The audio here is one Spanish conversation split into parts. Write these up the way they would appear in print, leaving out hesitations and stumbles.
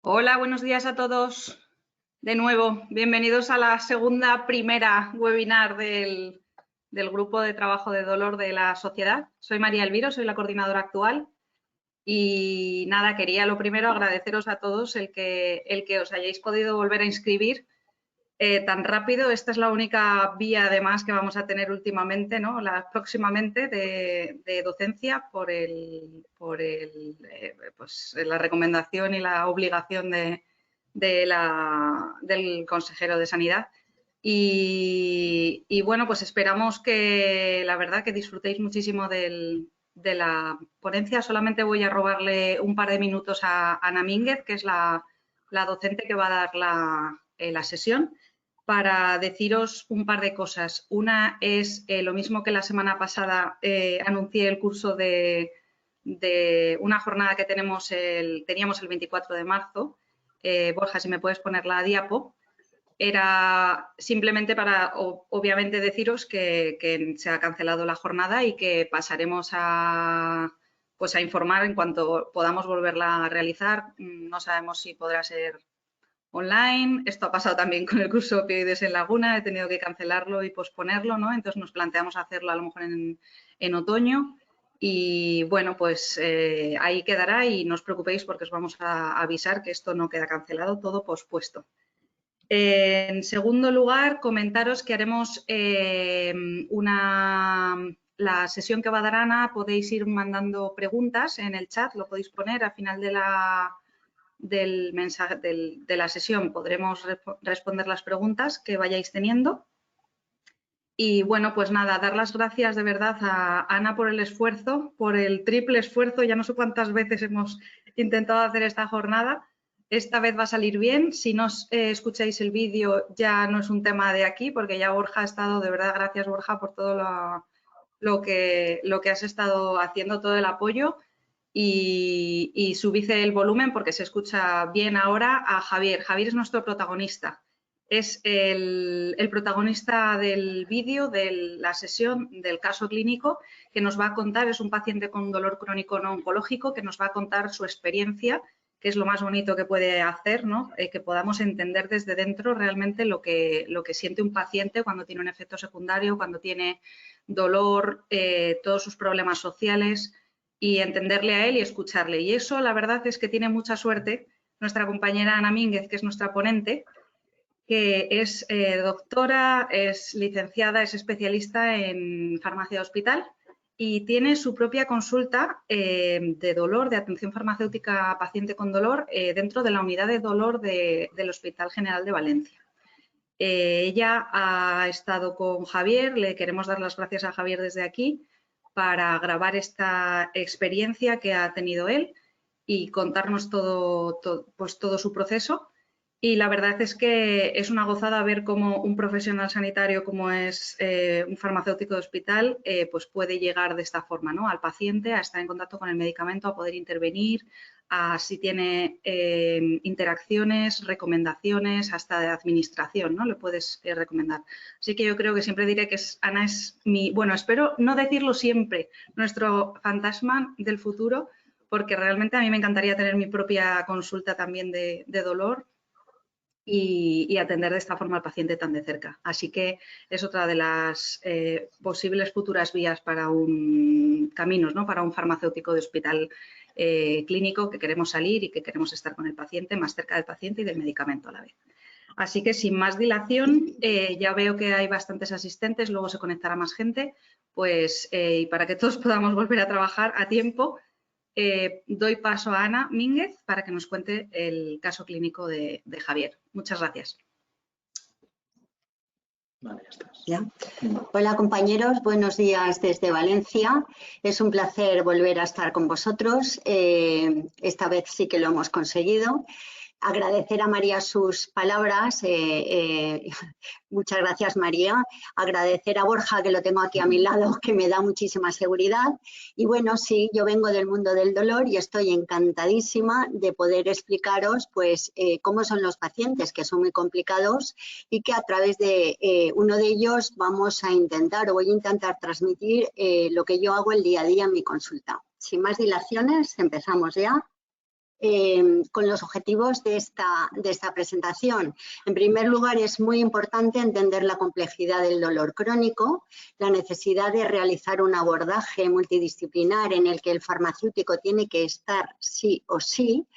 Hola, buenos días a todos. De nuevo, bienvenidos a la primera webinar del grupo de trabajo de dolor de la sociedad. Soy María Elviro, soy la coordinadora actual y nada, quería lo primero agradeceros a todos el que os hayáis podido volver a inscribir tan rápido. Esta es la única vía además que vamos a tener últimamente, ¿no? Próximamente de docencia por pues, la recomendación y la obligación del consejero de Sanidad. Y bueno, pues esperamos que la verdad que disfrutéis muchísimo de la ponencia. Solamente voy a robarle un par de minutos a Ana Mínguez, que es la docente que va a dar la sesión, para deciros un par de cosas. Una es lo mismo que la semana pasada anuncié el curso de una jornada que teníamos el 24 de marzo. Borja, si me puedes poner la diapo. Era simplemente para, obviamente, deciros que se ha cancelado la jornada y que pasaremos pues a informar en cuanto podamos volverla a realizar. No sabemos si podrá ser online. Esto ha pasado también con el curso Opioides en Laguna. He tenido que cancelarlo y posponerlo, ¿no? Entonces nos planteamos hacerlo a lo mejor en otoño. Y bueno, pues ahí quedará y no os preocupéis porque os vamos a avisar que esto no queda cancelado, todo pospuesto. En segundo lugar, comentaros que haremos la sesión que va a dar Ana. Podéis ir mandando preguntas en el chat, lo podéis poner al final de la sesión. Podremos responder las preguntas que vayáis teniendo. Y bueno, pues nada, dar las gracias de verdad a Ana por el esfuerzo, por el triple esfuerzo. Ya no sé cuántas veces hemos intentado hacer esta jornada. Esta vez va a salir bien. Si no escucháis el vídeo, ya no es un tema de aquí, porque ya Borja ha estado, de verdad, gracias Borja por todo lo que has estado haciendo, todo el apoyo. Y subid el volumen porque se escucha bien ahora a Javier. Javier es nuestro protagonista. Es el protagonista del vídeo, de la sesión del caso clínico, que nos va a contar, es un paciente con dolor crónico no oncológico, que nos va a contar su experiencia, que es lo más bonito que puede hacer, ¿no? Que podamos entender desde dentro realmente lo que siente un paciente cuando tiene un efecto secundario, cuando tiene dolor, todos sus problemas sociales, y entenderle a él y escucharle. Y eso, la verdad, es que tiene mucha suerte nuestra compañera Ana Mínguez, que es nuestra ponente, que es doctora, es licenciada, es especialista en farmacia de hospital y tiene su propia consulta de dolor, de atención farmacéutica a paciente con dolor dentro de la unidad de dolor del Hospital General de Valencia. Ella ha estado con Javier, le queremos dar las gracias a Javier desde aquí para grabar esta experiencia que ha tenido él y contarnos todo su proceso. Y la verdad es que es una gozada ver cómo un profesional sanitario como es un farmacéutico de hospital pues puede llegar de esta forma, ¿no? Al paciente, a estar en contacto con el medicamento, a poder intervenir, a si tiene interacciones, recomendaciones, hasta de administración, ¿no? Le puedes recomendar. Así que yo creo que siempre diré que Ana es bueno, espero no decirlo siempre, nuestro fantasma del futuro, porque realmente a mí me encantaría tener mi propia consulta también de dolor y atender de esta forma al paciente tan de cerca. Así que es otra de las posibles futuras vías para caminos, ¿no? Para un farmacéutico de hospital clínico que queremos salir y que queremos estar con el paciente, más cerca del paciente y del medicamento a la vez. Así que sin más dilación, ya veo que hay bastantes asistentes, luego se conectará más gente, pues y para que todos podamos volver a trabajar a tiempo, doy paso a Ana Mínguez para que nos cuente el caso clínico de Javier. Muchas gracias. Vale, ya estás. ¿Ya? Hola compañeros, buenos días desde Valencia. Es un placer volver a estar con vosotros. Esta vez sí que lo hemos conseguido. Agradecer a María sus palabras, muchas gracias María, agradecer a Borja que lo tengo aquí a mi lado, que me da muchísima seguridad y bueno, sí, yo vengo del mundo del dolor y estoy encantadísima de poder explicaros pues cómo son los pacientes, que son muy complicados y que a través de uno de ellos vamos a intentar o voy a intentar transmitir lo que yo hago el día a día en mi consulta. Sin más dilaciones, empezamos ya. con los objetivos de esta presentación. En primer lugar, es muy importante entender la complejidad del dolor crónico, la necesidad de realizar un abordaje multidisciplinar en el que el farmacéutico tiene que estar sí o sí,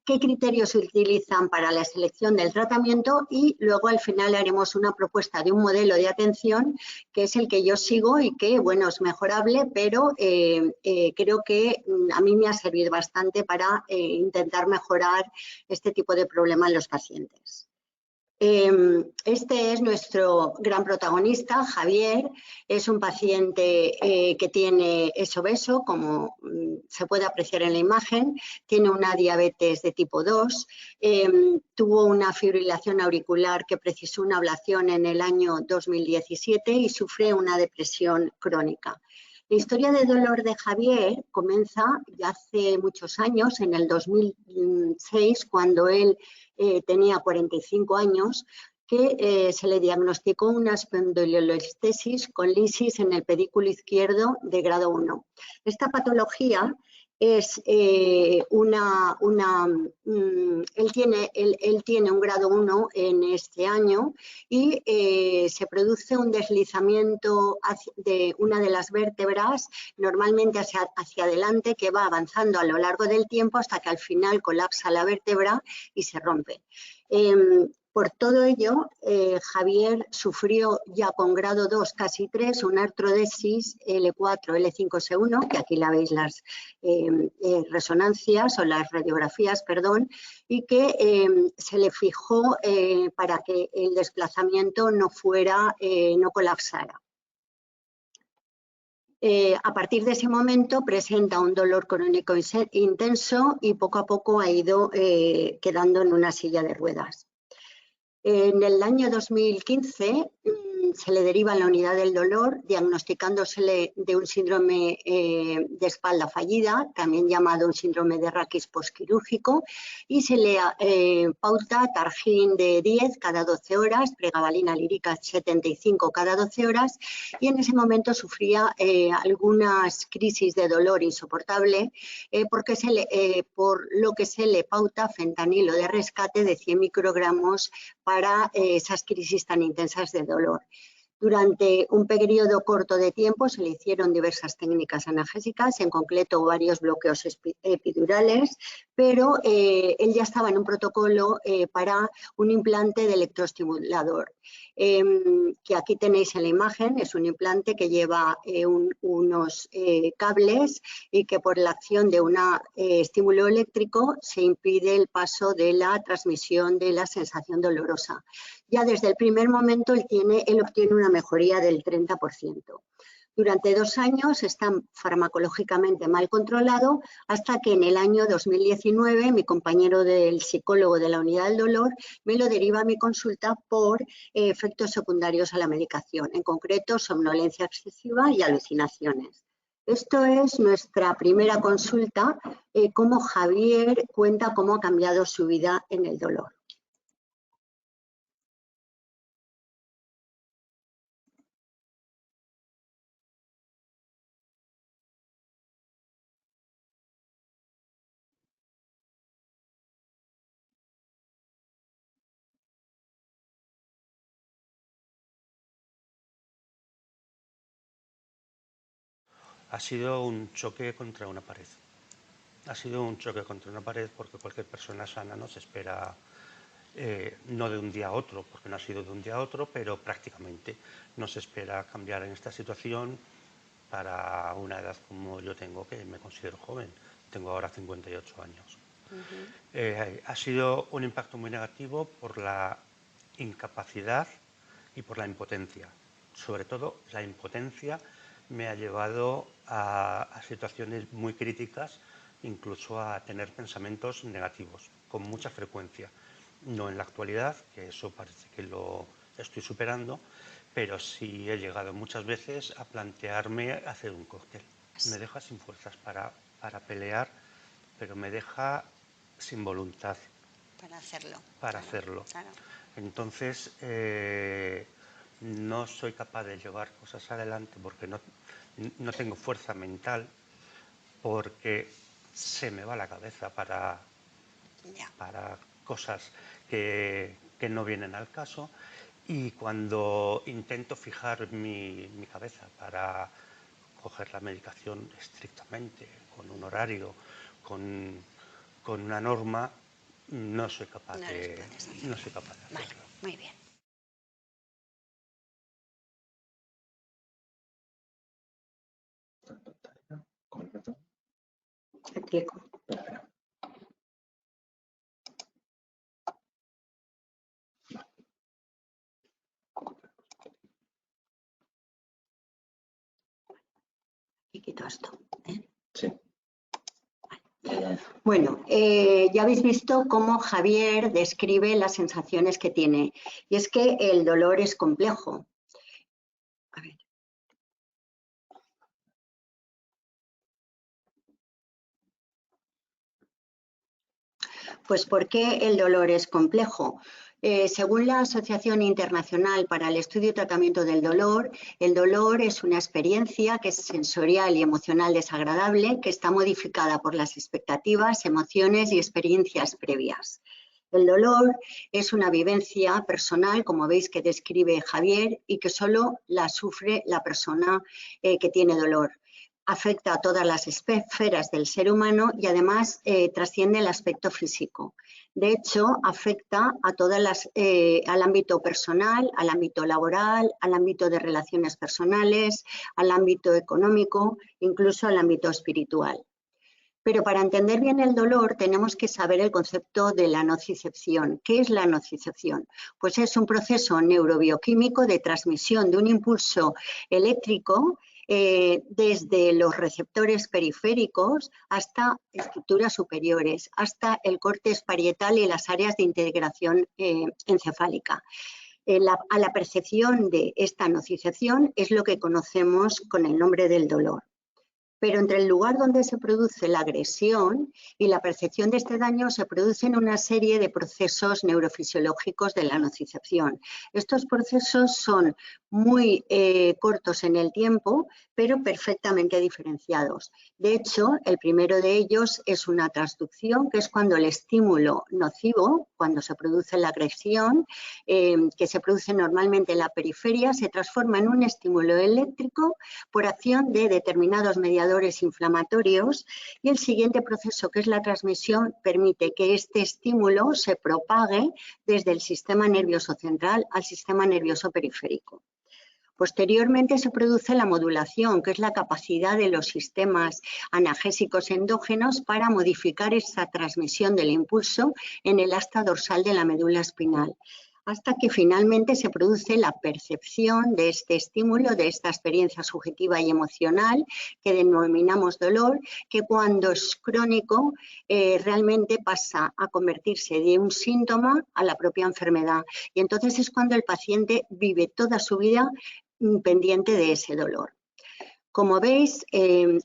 qué criterios se utilizan para la selección del tratamiento y luego al final haremos una propuesta de un modelo de atención que es el que yo sigo y que, bueno, es mejorable, pero creo que a mí me ha servido bastante para intentar mejorar este tipo de problema en los pacientes. Este es nuestro gran protagonista, Javier. Es un paciente que es obeso, como se puede apreciar en la imagen. Tiene una diabetes de tipo 2. Tuvo una fibrilación auricular que precisó una ablación en el año 2017 y sufre una depresión crónica. La historia de dolor de Javier comienza ya hace muchos años, en el 2006, cuando él tenía 45 años, que se le diagnosticó una espondilolistesis con lisis en el pedículo izquierdo de grado 1. Esta patología es él tiene un grado 1 en este año y se produce un deslizamiento de una de las vértebras, normalmente hacia adelante, que va avanzando a lo largo del tiempo hasta que al final colapsa la vértebra y se rompe. Por todo ello, Javier sufrió ya con grado 2, casi 3, una artrodesis L4, L5S1, que aquí la veis las resonancias o las radiografías, perdón, y que se le fijó para que el desplazamiento no colapsara. A partir de ese momento presenta un dolor crónico intenso y poco a poco ha ido quedando en una silla de ruedas. En el año 2015 se le deriva en la unidad del dolor, diagnosticándosele de un síndrome de espalda fallida, también llamado un síndrome de raquis postquirúrgico, y se le pauta Targin de 10 cada 12 horas, pregabalina lírica 75 cada 12 horas, y en ese momento sufría algunas crisis de dolor insoportable por lo que se le pauta fentanilo de rescate de 100 microgramos para esas crisis tan intensas de dolor. Durante un periodo corto de tiempo se le hicieron diversas técnicas analgésicas, en concreto varios bloqueos epidurales, pero él ya estaba en un protocolo para un implante de electroestimulador, que aquí tenéis en la imagen. Es un implante que lleva unos cables y que por la acción de un estímulo eléctrico se impide el paso de la transmisión de la sensación dolorosa. Ya desde el primer momento él obtiene una mejoría del 30%. Durante 2 años está farmacológicamente mal controlado hasta que en el año 2019 mi compañero del psicólogo de la unidad del dolor me lo deriva a mi consulta por efectos secundarios a la medicación, en concreto somnolencia excesiva y alucinaciones. Esto es nuestra primera consulta, cómo Javier cuenta cómo ha cambiado su vida en el dolor. Ha sido un choque contra una pared. Ha sido un choque contra una pared porque cualquier persona sana no se espera, no de un día a otro, porque no ha sido de un día a otro, pero prácticamente no se espera cambiar en esta situación para una edad como yo tengo, que me considero joven. Tengo ahora 58 años. Ha sido un impacto muy negativo por la incapacidad y por la impotencia. Sobre todo la impotencia me ha llevado a situaciones muy críticas, incluso a tener pensamientos negativos con mucha frecuencia. No en la actualidad, que eso parece que lo estoy superando, pero sí he llegado muchas veces a plantearme hacer un cóctel. Me deja sin fuerzas para pelear, pero me deja sin voluntad para hacerlo. Claro. Entonces, no soy capaz de llevar cosas adelante porque no tengo fuerza mental, porque se me va la cabeza para para cosas que no vienen al caso. Y cuando intento fijar mi cabeza para coger la medicación estrictamente, con un horario, con una norma, no soy capaz de hacerlo. Vale, muy bien. Clico. Y quito esto. Sí. Bueno, ya habéis visto cómo Javier describe las sensaciones que tiene. Y es que el dolor es complejo. A ver. Pues ¿por qué el dolor es complejo? Según la Asociación Internacional para el Estudio y Tratamiento del Dolor, el dolor es una experiencia que es sensorial y emocional desagradable, que está modificada por las expectativas, emociones y experiencias previas. El dolor es una vivencia personal, como veis que describe Javier, y que solo la sufre la persona que tiene dolor. Afecta a todas las esferas del ser humano y además trasciende el aspecto físico. De hecho, afecta a todas al ámbito personal, al ámbito laboral, al ámbito de relaciones personales, al ámbito económico, incluso al ámbito espiritual. Pero para entender bien el dolor tenemos que saber el concepto de la nocicepción. ¿Qué es la nocicepción? Pues es un proceso neurobioquímico de transmisión de un impulso eléctrico desde los receptores periféricos hasta estructuras superiores, hasta el córtex parietal y las áreas de integración encefálica. A la percepción de esta nocicepción es lo que conocemos con el nombre del dolor. Pero entre el lugar donde se produce la agresión y la percepción de este daño se producen una serie de procesos neurofisiológicos de la nocicepción. Estos procesos son muy cortos en el tiempo, pero perfectamente diferenciados. De hecho, el primero de ellos es una transducción, que es cuando el estímulo nocivo, cuando se produce la agresión, que se produce normalmente en la periferia, se transforma en un estímulo eléctrico por acción de determinados mediadores inflamatorios, y el siguiente proceso, que es la transmisión, permite que este estímulo se propague desde el sistema nervioso central al sistema nervioso periférico. Posteriormente se produce la modulación, que es la capacidad de los sistemas analgésicos endógenos para modificar esa transmisión del impulso en el asta dorsal de la médula espinal, hasta que finalmente se produce la percepción de este estímulo, de esta experiencia subjetiva y emocional que denominamos dolor, que cuando es crónico realmente pasa a convertirse de un síntoma a la propia enfermedad. Y entonces es cuando el paciente vive toda su vida pendiente de ese dolor. Como veis, en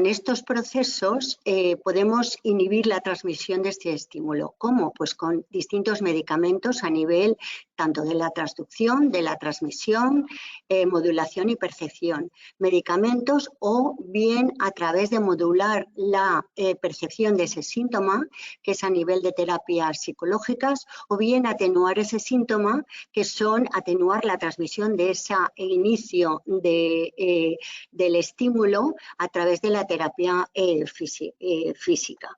estos procesos podemos inhibir la transmisión de este estímulo. ¿Cómo? Pues con distintos medicamentos a nivel tanto de la transducción, de la transmisión, modulación y percepción. Medicamentos o bien a través de modular la percepción de ese síntoma, que es a nivel de terapias psicológicas, o bien atenuar ese síntoma, que son atenuar la transmisión de ese inicio del estímulo a través de la terapia física.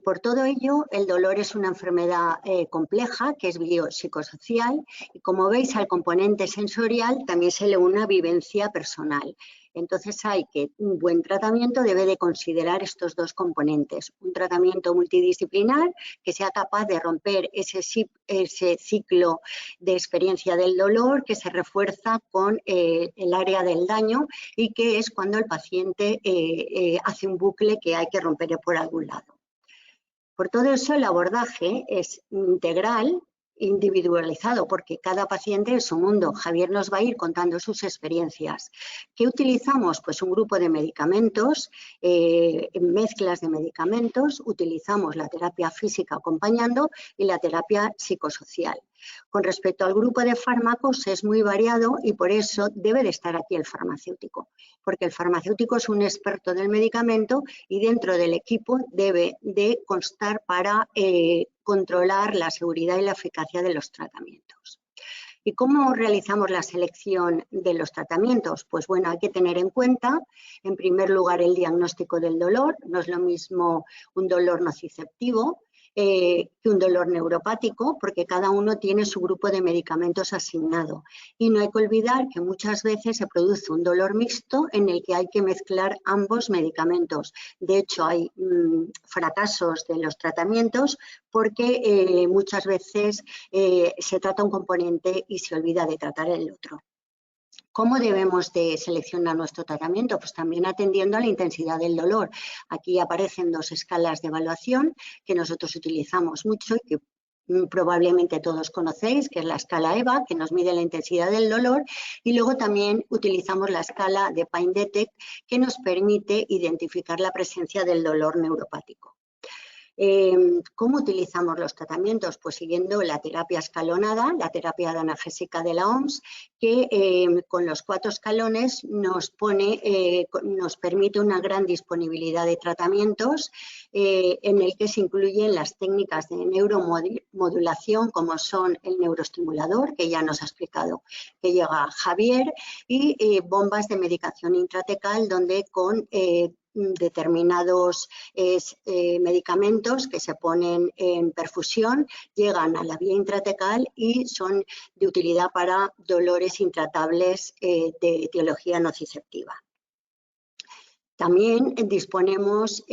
Por todo ello, el dolor es una enfermedad compleja, que es biopsicosocial, y como veis al componente sensorial también se le une una vivencia personal. Entonces hay que un buen tratamiento debe de considerar estos dos componentes. Un tratamiento multidisciplinar que sea capaz de romper ese ciclo de experiencia del dolor que se refuerza con el área del daño y que es cuando el paciente hace un bucle que hay que romper por algún lado. Por todo eso, el abordaje es integral individualizado, porque cada paciente es un mundo. Javier nos va a ir contando sus experiencias. ¿Qué utilizamos? Pues un grupo de medicamentos, mezclas de medicamentos, utilizamos la terapia física acompañando y la terapia psicosocial. Con respecto al grupo de fármacos es muy variado y por eso debe de estar aquí el farmacéutico, porque el farmacéutico es un experto del medicamento y dentro del equipo debe de constar para controlar la seguridad y la eficacia de los tratamientos. ¿Y cómo realizamos la selección de los tratamientos? Pues bueno, hay que tener en cuenta, en primer lugar, el diagnóstico del dolor. No es lo mismo un dolor nociceptivo que un dolor neuropático, porque cada uno tiene su grupo de medicamentos asignado. Y no hay que olvidar que muchas veces se produce un dolor mixto en el que hay que mezclar ambos medicamentos. De hecho, hay fracasos de los tratamientos porque muchas veces se trata un componente y se olvida de tratar el otro. ¿Cómo debemos de seleccionar nuestro tratamiento? Pues también atendiendo a la intensidad del dolor. Aquí aparecen dos escalas de evaluación que nosotros utilizamos mucho y que probablemente todos conocéis, que es la escala EVA, que nos mide la intensidad del dolor, y luego también utilizamos la escala de Pain Detect, que nos permite identificar la presencia del dolor neuropático. ¿Cómo utilizamos los tratamientos? Pues siguiendo la terapia escalonada, la terapia analgésica de la OMS, que con los 4 escalones nos permite una gran disponibilidad de tratamientos en el que se incluyen las técnicas de neuromodulación, como son el neuroestimulador, que ya nos ha explicado que llega Javier, y bombas de medicación intratecal, donde con determinados medicamentos que se ponen en perfusión llegan a la vía intratecal y son de utilidad para dolores intratables de etiología nociceptiva. También tenemos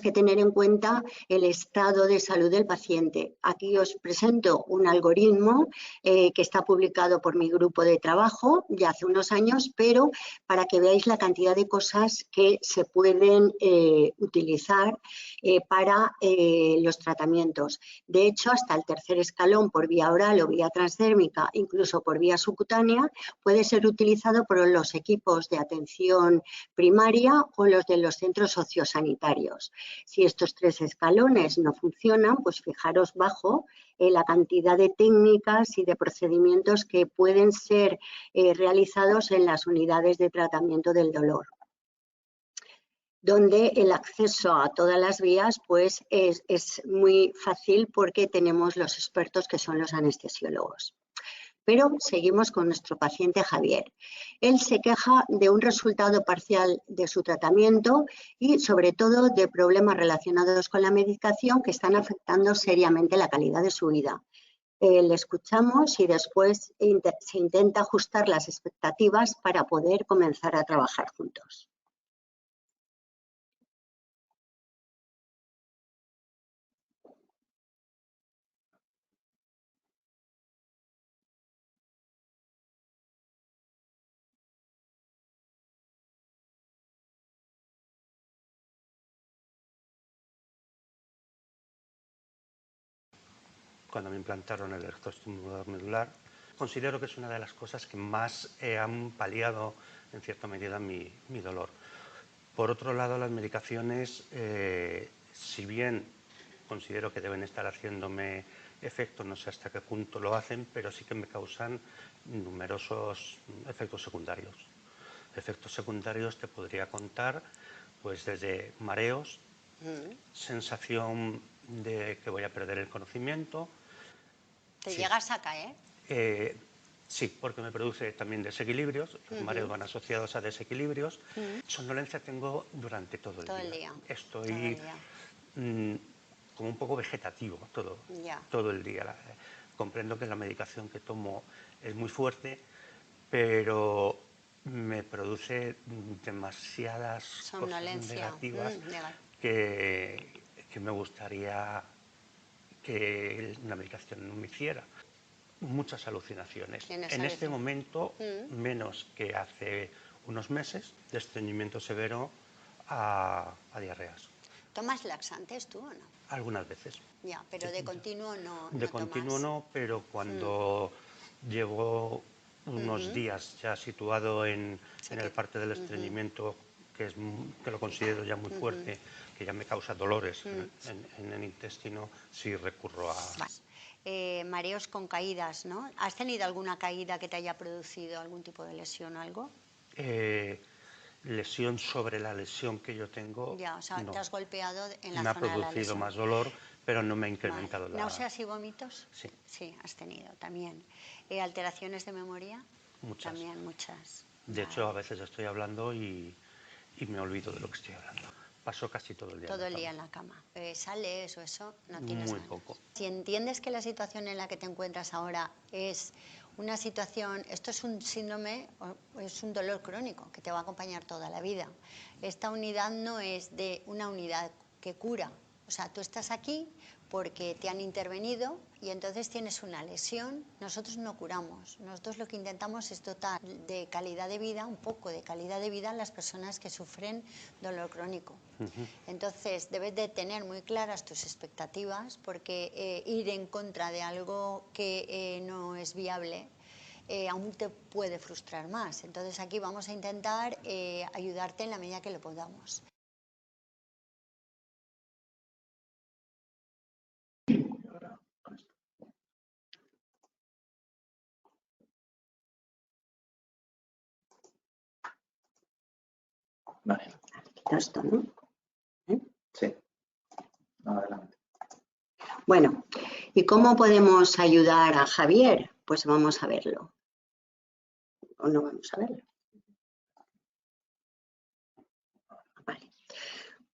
que tener en cuenta el estado de salud del paciente. Aquí os presento un algoritmo que está publicado por mi grupo de trabajo ya hace unos años, pero para que veáis la cantidad de cosas que se pueden utilizar para los tratamientos. De hecho, hasta el tercer escalón por vía oral o vía transdérmica, incluso por vía subcutánea, puede ser utilizado por los equipos de atención primaria o los de los centros sociosanitarios. Si estos 3 escalones no funcionan, pues fijaros bajo la cantidad de técnicas y de procedimientos que pueden ser realizados en las unidades de tratamiento del dolor, donde el acceso a todas las vías pues es muy fácil porque tenemos los expertos que son los anestesiólogos. Pero seguimos con nuestro paciente Javier. Él se queja de un resultado parcial de su tratamiento y sobre todo de problemas relacionados con la medicación que están afectando seriamente la calidad de su vida. Le escuchamos y después se intenta ajustar las expectativas para poder comenzar a trabajar juntos. Cuando me implantaron el electroestimulador medular, considero que es una de las cosas que más han paliado en cierta medida mi dolor. Por otro lado, las medicaciones, si bien considero que deben estar haciéndome efecto, no sé hasta qué punto lo hacen, pero sí que me causan numerosos efectos secundarios. Efectos secundarios te podría contar pues desde mareos, sensación de que voy a perder el conocimiento. ¿Te llegas a caer? Sí, porque me produce también desequilibrios, los mareos van asociados a desequilibrios. Somnolencia tengo durante todo el día. Estoy como un poco vegetativo todo el día. Comprendo que la medicación que tomo es muy fuerte, pero me produce demasiadas cosas negativas que me gustaría que una medicación no me hiciera. Muchas alucinaciones. En este momento, menos que hace unos meses, de estreñimiento severo a diarreas. ¿Tomas laxantes tú o no? Algunas veces. Ya, pero de continuo no. De continuo no, pero cuando llevo unos días ya situado en el parte del estreñimiento, que lo considero ya muy fuerte, que ya me causa dolores en el intestino, sí recurro a... Mareos con caídas, ¿no? ¿Has tenido alguna caída que te haya producido algún tipo de lesión o algo? Lesión sobre la lesión que yo tengo, Ya, o sea, no. te has golpeado en la Me ha zona de la producido lesión. más dolor, pero no me ha incrementado la... ¿Náuseas y vómitos? Sí. Sí, has tenido también. ¿Alteraciones de memoria? Muchas. También muchas. De hecho, a veces estoy hablando y me olvido de lo que estoy hablando. Paso casi todo el día Todo en la el día cama. en la cama. ¿Sales o eso? No tienes Muy ganas. poco. Si entiendes que la situación en la que te encuentras ahora es una situación, esto es un síndrome, es un dolor crónico que te va a acompañar toda la vida. Esta unidad no es de una unidad que cura. O sea, tú estás aquí porque te han intervenido y entonces tienes una lesión. Nosotros no curamos. Nosotros lo que intentamos es dotar de calidad de vida, un poco de calidad de vida a las personas que sufren dolor crónico. Entonces, debes de tener muy claras tus expectativas porque ir en contra de algo que no es viable aún te puede frustrar más. Entonces, aquí vamos a intentar ayudarte en la medida que lo podamos. Vale. Esto, ¿no? Sí. Adelante. Bueno, ¿y cómo podemos ayudar a Javier? Pues vamos a verlo. ¿O no vamos a verlo? Vale.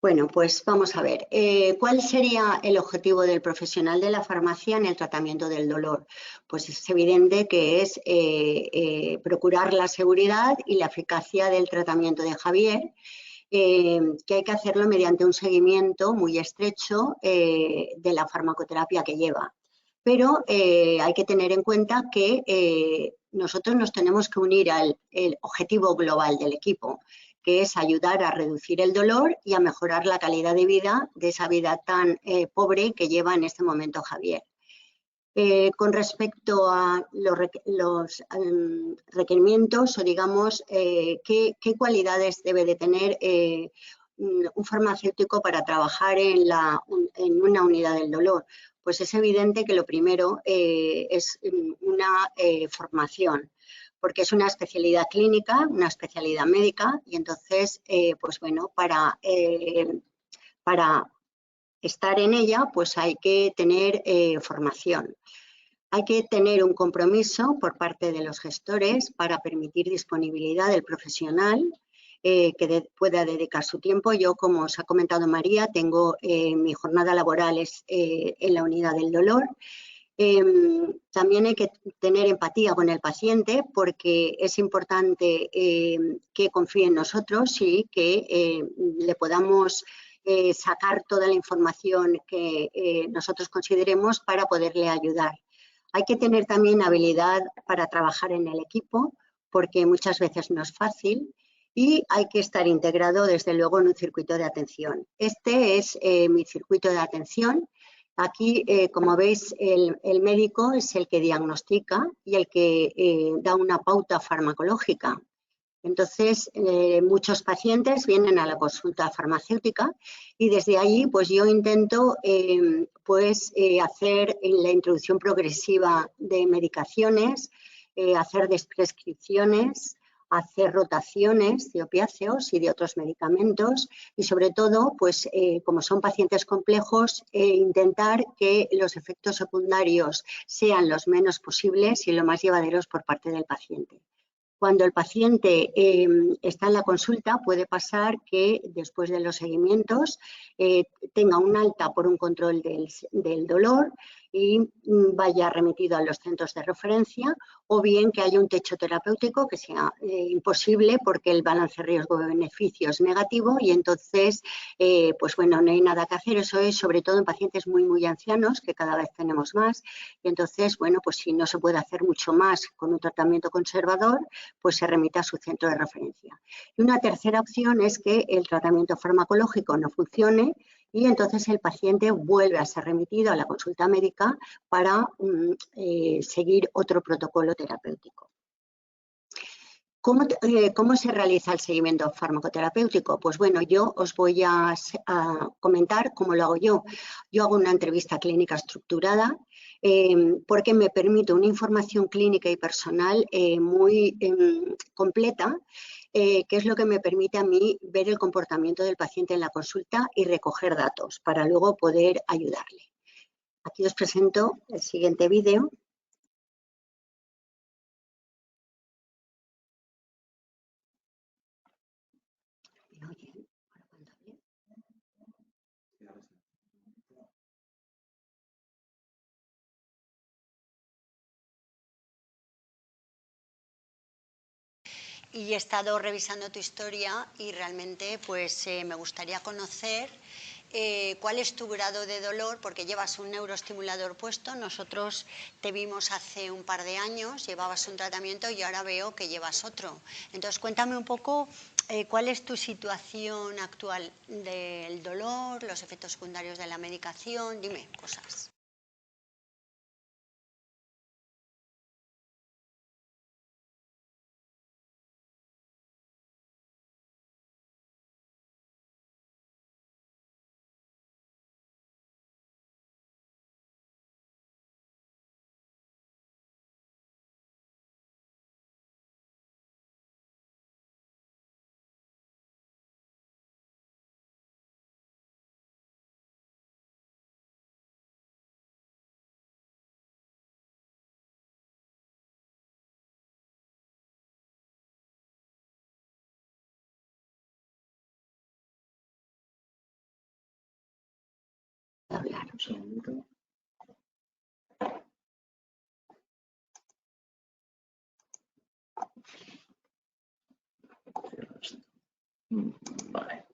Bueno, pues vamos a ver. ¿Cuál sería el objetivo del profesional de la farmacia en el tratamiento del dolor? Pues es evidente que es procurar la seguridad y la eficacia del tratamiento de Javier, que hay que hacerlo mediante un seguimiento muy estrecho de la farmacoterapia que lleva. Pero hay que tener en cuenta que nosotros nos tenemos que unir al objetivo global del equipo, que es ayudar a reducir el dolor y a mejorar la calidad de vida, de esa vida tan pobre que lleva en este momento Javier. Con respecto a los requerimientos o digamos qué cualidades debe de tener un farmacéutico para trabajar en una unidad del dolor, pues es evidente que lo primero es una formación, porque es una especialidad clínica, una especialidad médica y entonces pues bueno, para estar en ella, pues hay que tener formación. Hay que tener un compromiso por parte de los gestores para permitir disponibilidad del profesional que pueda dedicar su tiempo. Yo, como os ha comentado María, tengo mi jornada laboral en la unidad del dolor. También hay que tener empatía con el paciente porque es importante que confíe en nosotros y que le podamos sacar toda la información que nosotros consideremos para poderle ayudar. Hay que tener también habilidad para trabajar en el equipo porque muchas veces no es fácil y hay que estar integrado desde luego en un circuito de atención. Este es mi circuito de atención. Aquí, como veis, el médico es el que diagnostica y el que da una pauta farmacológica. Entonces, muchos pacientes vienen a la consulta farmacéutica y desde allí pues yo intento hacer la introducción progresiva de medicaciones, hacer desprescripciones, hacer rotaciones de opiáceos y de otros medicamentos y sobre todo, pues como son pacientes complejos, intentar que los efectos secundarios sean los menos posibles y lo más llevaderos por parte del paciente. Cuando el paciente está en la consulta, puede pasar que después de los seguimientos tenga un alta por un control del dolor y vaya remitido a los centros de referencia o bien que haya un techo terapéutico que sea imposible porque el balance riesgo-beneficio es negativo y entonces, pues bueno, no hay nada que hacer. Eso es sobre todo en pacientes muy, muy ancianos, que cada vez tenemos más. Y entonces, bueno, pues si no se puede hacer mucho más con un tratamiento conservador, pues se remite a su centro de referencia. Y una tercera opción es que el tratamiento farmacológico no funcione y entonces el paciente vuelve a ser remitido a la consulta médica para seguir otro protocolo terapéutico. ¿Cómo se realiza el seguimiento farmacoterapéutico? Pues bueno, yo os voy a comentar cómo lo hago yo. Yo hago una entrevista clínica estructurada porque me permite una información clínica y personal muy completa, que es lo que me permite a mí ver el comportamiento del paciente en la consulta y recoger datos para luego poder ayudarle. Aquí os presento el siguiente vídeo. Y he estado revisando tu historia y realmente pues me gustaría conocer cuál es tu grado de dolor, porque llevas un neuroestimulador puesto. Nosotros te vimos hace un par de años, llevabas un tratamiento y ahora veo que llevas otro. Entonces cuéntame un poco cuál es tu situación actual del dolor, los efectos secundarios de la medicación, dime cosas. Hablar un segundo. Vale.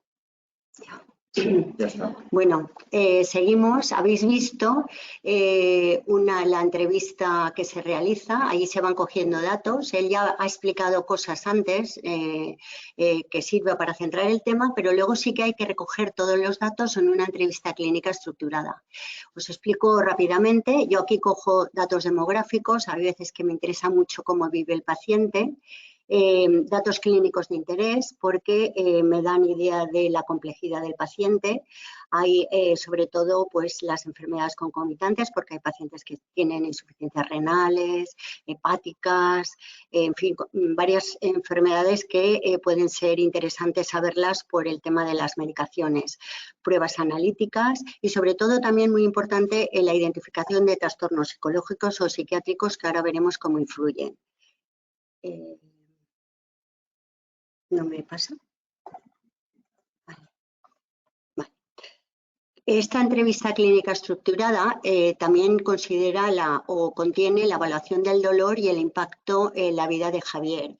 Ya está. Bueno, seguimos. Habéis visto la entrevista que se realiza, ahí se van cogiendo datos. Él ya ha explicado cosas antes que sirve para centrar el tema, pero luego sí que hay que recoger todos los datos en una entrevista clínica estructurada. Os explico rápidamente. Yo aquí cojo datos demográficos, a veces que me interesa mucho cómo vive el paciente. Datos clínicos de interés porque me dan idea de la complejidad del paciente. Hay sobre todo pues las enfermedades concomitantes, porque hay pacientes que tienen insuficiencias renales, hepáticas, en fin, varias enfermedades que pueden ser interesantes saberlas por el tema de las medicaciones. Pruebas analíticas y sobre todo también muy importante en la identificación de trastornos psicológicos o psiquiátricos, que ahora veremos cómo influyen. ¿No me pasa? Vale. Esta entrevista clínica estructurada también considera o contiene la evaluación del dolor y el impacto en la vida de Javier.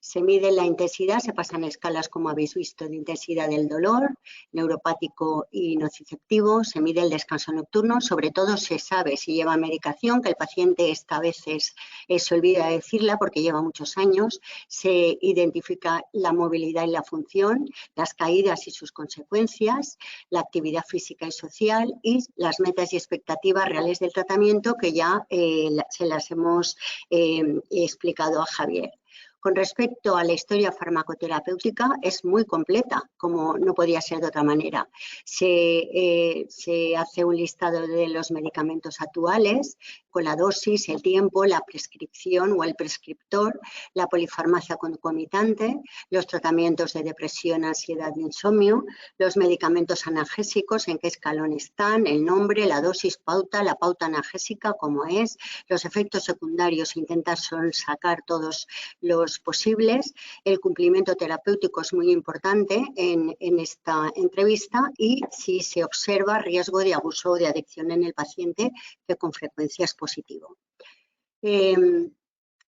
Se mide la intensidad, se pasan escalas, como habéis visto, de intensidad del dolor, neuropático y nociceptivo, se mide el descanso nocturno, sobre todo se sabe si lleva medicación, que el paciente esta veces se olvida de decirla porque lleva muchos años, se identifica la movilidad y la función, las caídas y sus consecuencias, la actividad física y social y las metas y expectativas reales del tratamiento, que ya se las hemos explicado a Javier. Con respecto a la historia farmacoterapéutica, es muy completa, como no podía ser de otra manera. Se hace un listado de los medicamentos actuales, con la dosis, el tiempo, la prescripción o el prescriptor, la polifarmacia concomitante, los tratamientos de depresión, ansiedad e insomnio, los medicamentos analgésicos, en qué escalón están, el nombre, la dosis, la pauta analgésica, cómo es, los efectos secundarios, intentar sacar todos los posibles. El cumplimiento terapéutico es muy importante en esta entrevista y si se observa riesgo de abuso o de adicción en el paciente, que con frecuencia es positivo.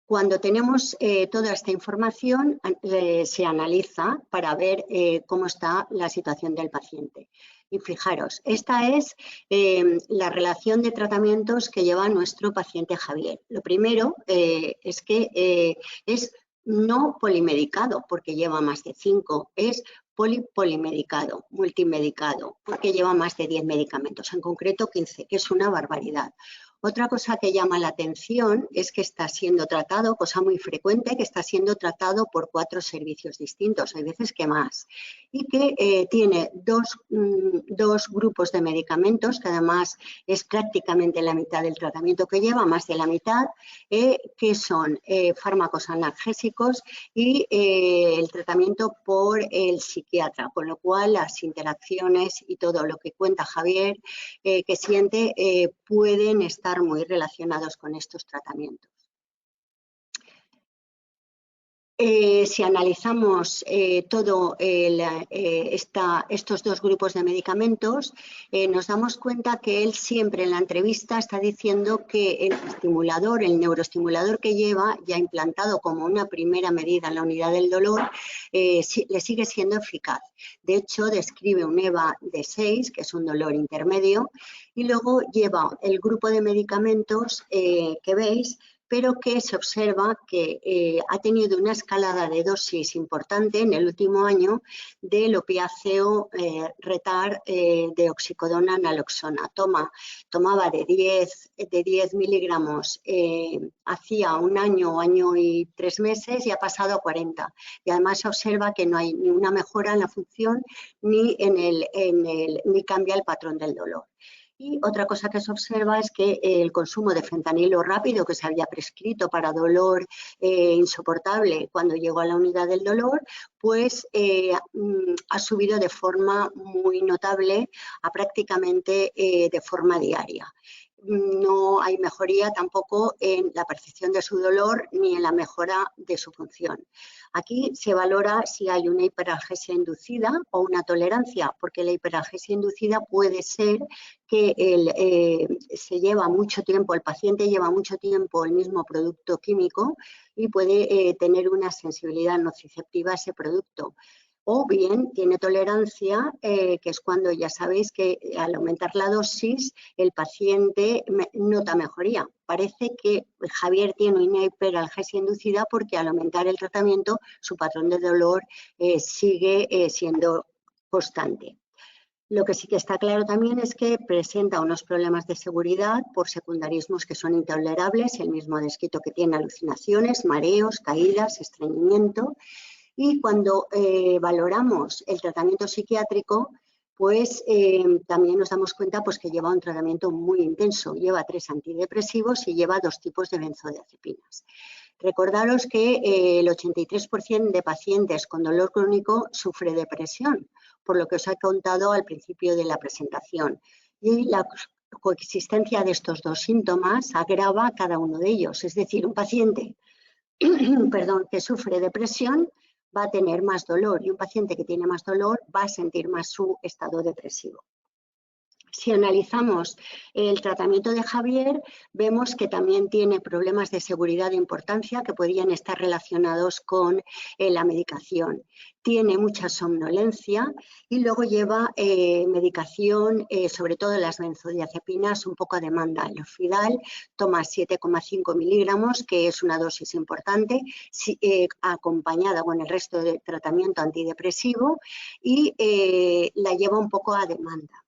Cuando tenemos toda esta información, se analiza para ver cómo está la situación del paciente. Y fijaros, esta es la relación de tratamientos que lleva nuestro paciente Javier. Lo primero es que es no polimedicado, porque lleva más de 5, es polimedicado, multimedicado, porque lleva más de 10 medicamentos, en concreto 15, que es una barbaridad. Otra cosa que llama la atención es que está siendo tratado, cosa muy frecuente, que está siendo tratado por 4 servicios distintos, hay veces que más, y que tiene dos grupos de medicamentos, que además es prácticamente la mitad del tratamiento que lleva, más de la mitad, que son fármacos analgésicos y el tratamiento por el psiquiatra, con lo cual las interacciones y todo lo que cuenta Javier que siente pueden estar muy relacionados con estos tratamientos. Si analizamos todo estos 2 grupos de medicamentos, nos damos cuenta que él siempre en la entrevista está diciendo que el neuroestimulador que lleva, ya implantado como una primera medida en la unidad del dolor, le sigue siendo eficaz. De hecho, describe un EVA de 6, que es un dolor intermedio, y luego lleva el grupo de medicamentos que veis, pero que se observa que ha tenido una escalada de dosis importante en el último año del opiáceo Retard de oxicodona naloxona. Tomaba de 10 miligramos hacía un año y 3 meses y ha pasado a 40. Y además se observa que no hay ni una mejora en la función ni cambia el patrón del dolor. Y otra cosa que se observa es que el consumo de fentanilo rápido que se había prescrito para dolor insoportable cuando llegó a la unidad del dolor, pues ha subido de forma muy notable a prácticamente de forma diaria. No hay mejoría tampoco en la percepción de su dolor ni en la mejora de su función. Aquí se valora si hay una hiperalgesia inducida o una tolerancia, porque la hiperalgesia inducida puede ser que se lleva mucho tiempo, el paciente lleva mucho tiempo el mismo producto químico y puede tener una sensibilidad nociceptiva a ese producto. O bien tiene tolerancia, que es cuando ya sabéis que al aumentar la dosis el paciente nota mejoría. Parece que Javier tiene una hiperalgesia inducida porque al aumentar el tratamiento su patrón de dolor sigue siendo constante. Lo que sí que está claro también es que presenta unos problemas de seguridad por secundarismos que son intolerables. El mismo ha descrito que tiene alucinaciones, mareos, caídas, estreñimiento. Y cuando valoramos el tratamiento psiquiátrico, pues también nos damos cuenta pues, que lleva un tratamiento muy intenso. Lleva 3 antidepresivos y lleva 2 tipos de benzodiazepinas. Recordaros que el 83% de pacientes con dolor crónico sufre depresión, por lo que os he contado al principio de la presentación. Y la coexistencia de estos 2 síntomas agrava cada uno de ellos. Es decir, un paciente que sufre depresión va a tener más dolor y un paciente que tiene más dolor va a sentir más su estado depresivo. Si analizamos el tratamiento de Javier, vemos que también tiene problemas de seguridad de importancia que podrían estar relacionados con la medicación. Tiene mucha somnolencia y luego lleva medicación, sobre todo las benzodiazepinas, un poco a demanda. El Orfidal toma 7,5 miligramos, que es una dosis importante, acompañada con el resto de tratamiento antidepresivo y la lleva un poco a demanda.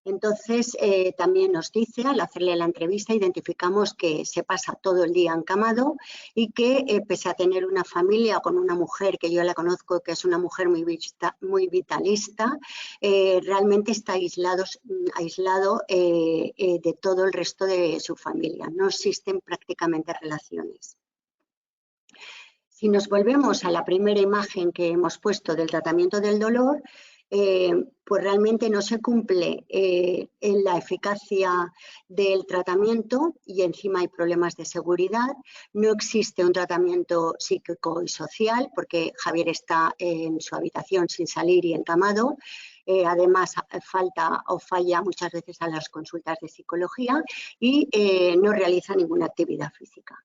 Entonces, también nos dice, al hacerle la entrevista, identificamos que se pasa todo el día encamado y que, pese a tener una familia con una mujer que yo la conozco, que es una mujer muy vitalista, realmente está aislado de todo el resto de su familia. No existen prácticamente relaciones. Si nos volvemos a la primera imagen que hemos puesto del tratamiento del dolor, pues realmente no se cumple en la eficacia del tratamiento y encima hay problemas de seguridad. No existe un tratamiento psíquico y social porque Javier está en su habitación sin salir y encamado. Además, falta o falla muchas veces a las consultas de psicología y no realiza ninguna actividad física.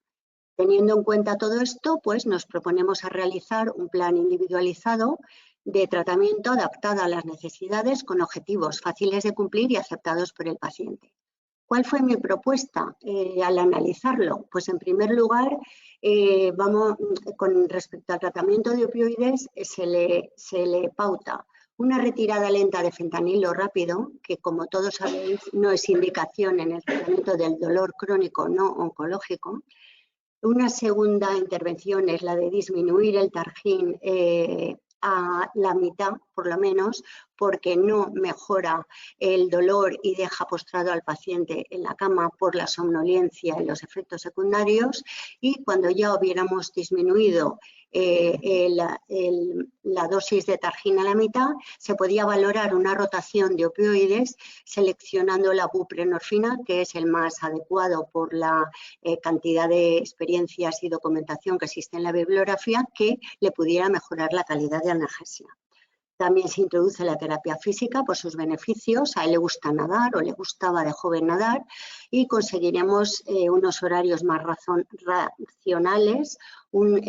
Teniendo en cuenta todo esto, pues nos proponemos a realizar un plan individualizado de tratamiento adaptado a las necesidades con objetivos fáciles de cumplir y aceptados por el paciente. ¿Cuál fue mi propuesta al analizarlo? Pues en primer lugar, con respecto al tratamiento de opioides, se le pauta una retirada lenta de fentanilo rápido, que como todos sabéis no es indicación en el tratamiento del dolor crónico no oncológico. Una segunda intervención es la de disminuir el Targin a la mitad, por lo menos, porque no mejora el dolor y deja postrado al paciente en la cama por la somnolencia y los efectos secundarios. Y cuando ya hubiéramos disminuido la dosis de Targin a la mitad, se podía valorar una rotación de opioides seleccionando la buprenorfina, que es el más adecuado por la cantidad de experiencias y documentación que existe en la bibliografía, que le pudiera mejorar la calidad de analgesia. También se introduce la terapia física por sus beneficios. A él le gusta nadar o le gustaba de joven nadar y conseguiremos unos horarios más racionales, un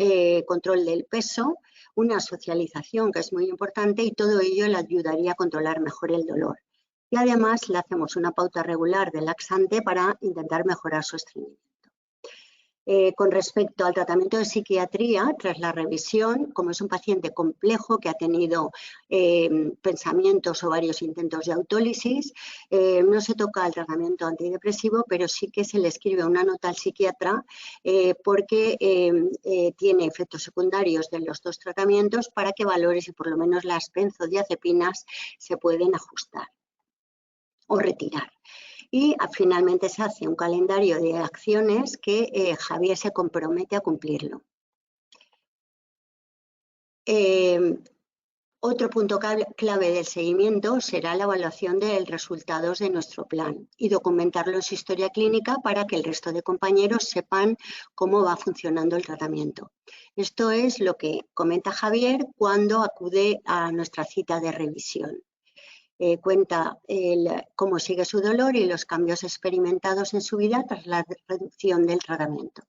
control del peso, una socialización que es muy importante y todo ello le ayudaría a controlar mejor el dolor. Y además le hacemos una pauta regular de laxante para intentar mejorar su estreñimiento. Con respecto al tratamiento de psiquiatría, tras la revisión, como es un paciente complejo que ha tenido pensamientos o varios intentos de autólisis, no se toca el tratamiento antidepresivo, pero sí que se le escribe una nota al psiquiatra porque tiene efectos secundarios de los dos tratamientos para que valore si por lo menos las benzodiazepinas se pueden ajustar o retirar. Y finalmente se hace un calendario de acciones que Javier se compromete a cumplirlo. Otro punto clave del seguimiento será la evaluación de los resultados de nuestro plan y documentarlo en su historia clínica para que el resto de compañeros sepan cómo va funcionando el tratamiento. Esto es lo que comenta Javier cuando acude a nuestra cita de revisión. Cuenta cómo sigue su dolor y los cambios experimentados en su vida tras la reducción del tratamiento.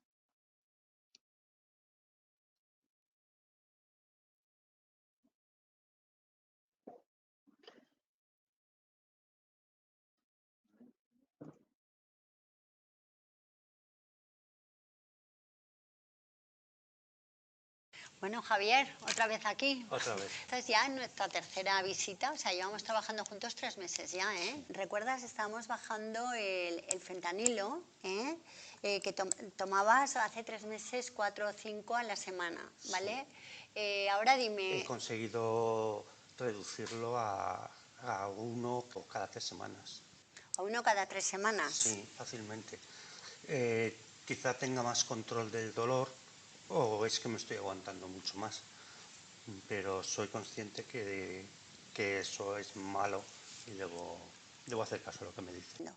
Bueno, Javier, otra vez aquí. Otra vez. Esta es ya nuestra tercera visita, o sea, llevamos trabajando juntos 3 meses ya, ¿eh? ¿Recuerdas? Estábamos bajando el fentanilo, que tomabas hace 3 meses 4 o 5 a la semana, ¿vale? Sí. Ahora dime... He conseguido reducirlo a 1 cada 3 semanas. ¿A 1 cada 3 semanas? Sí, fácilmente. Quizá tenga más control del dolor o es que me estoy aguantando mucho más, pero soy consciente que eso es malo y debo hacer caso a lo que me dicen. No.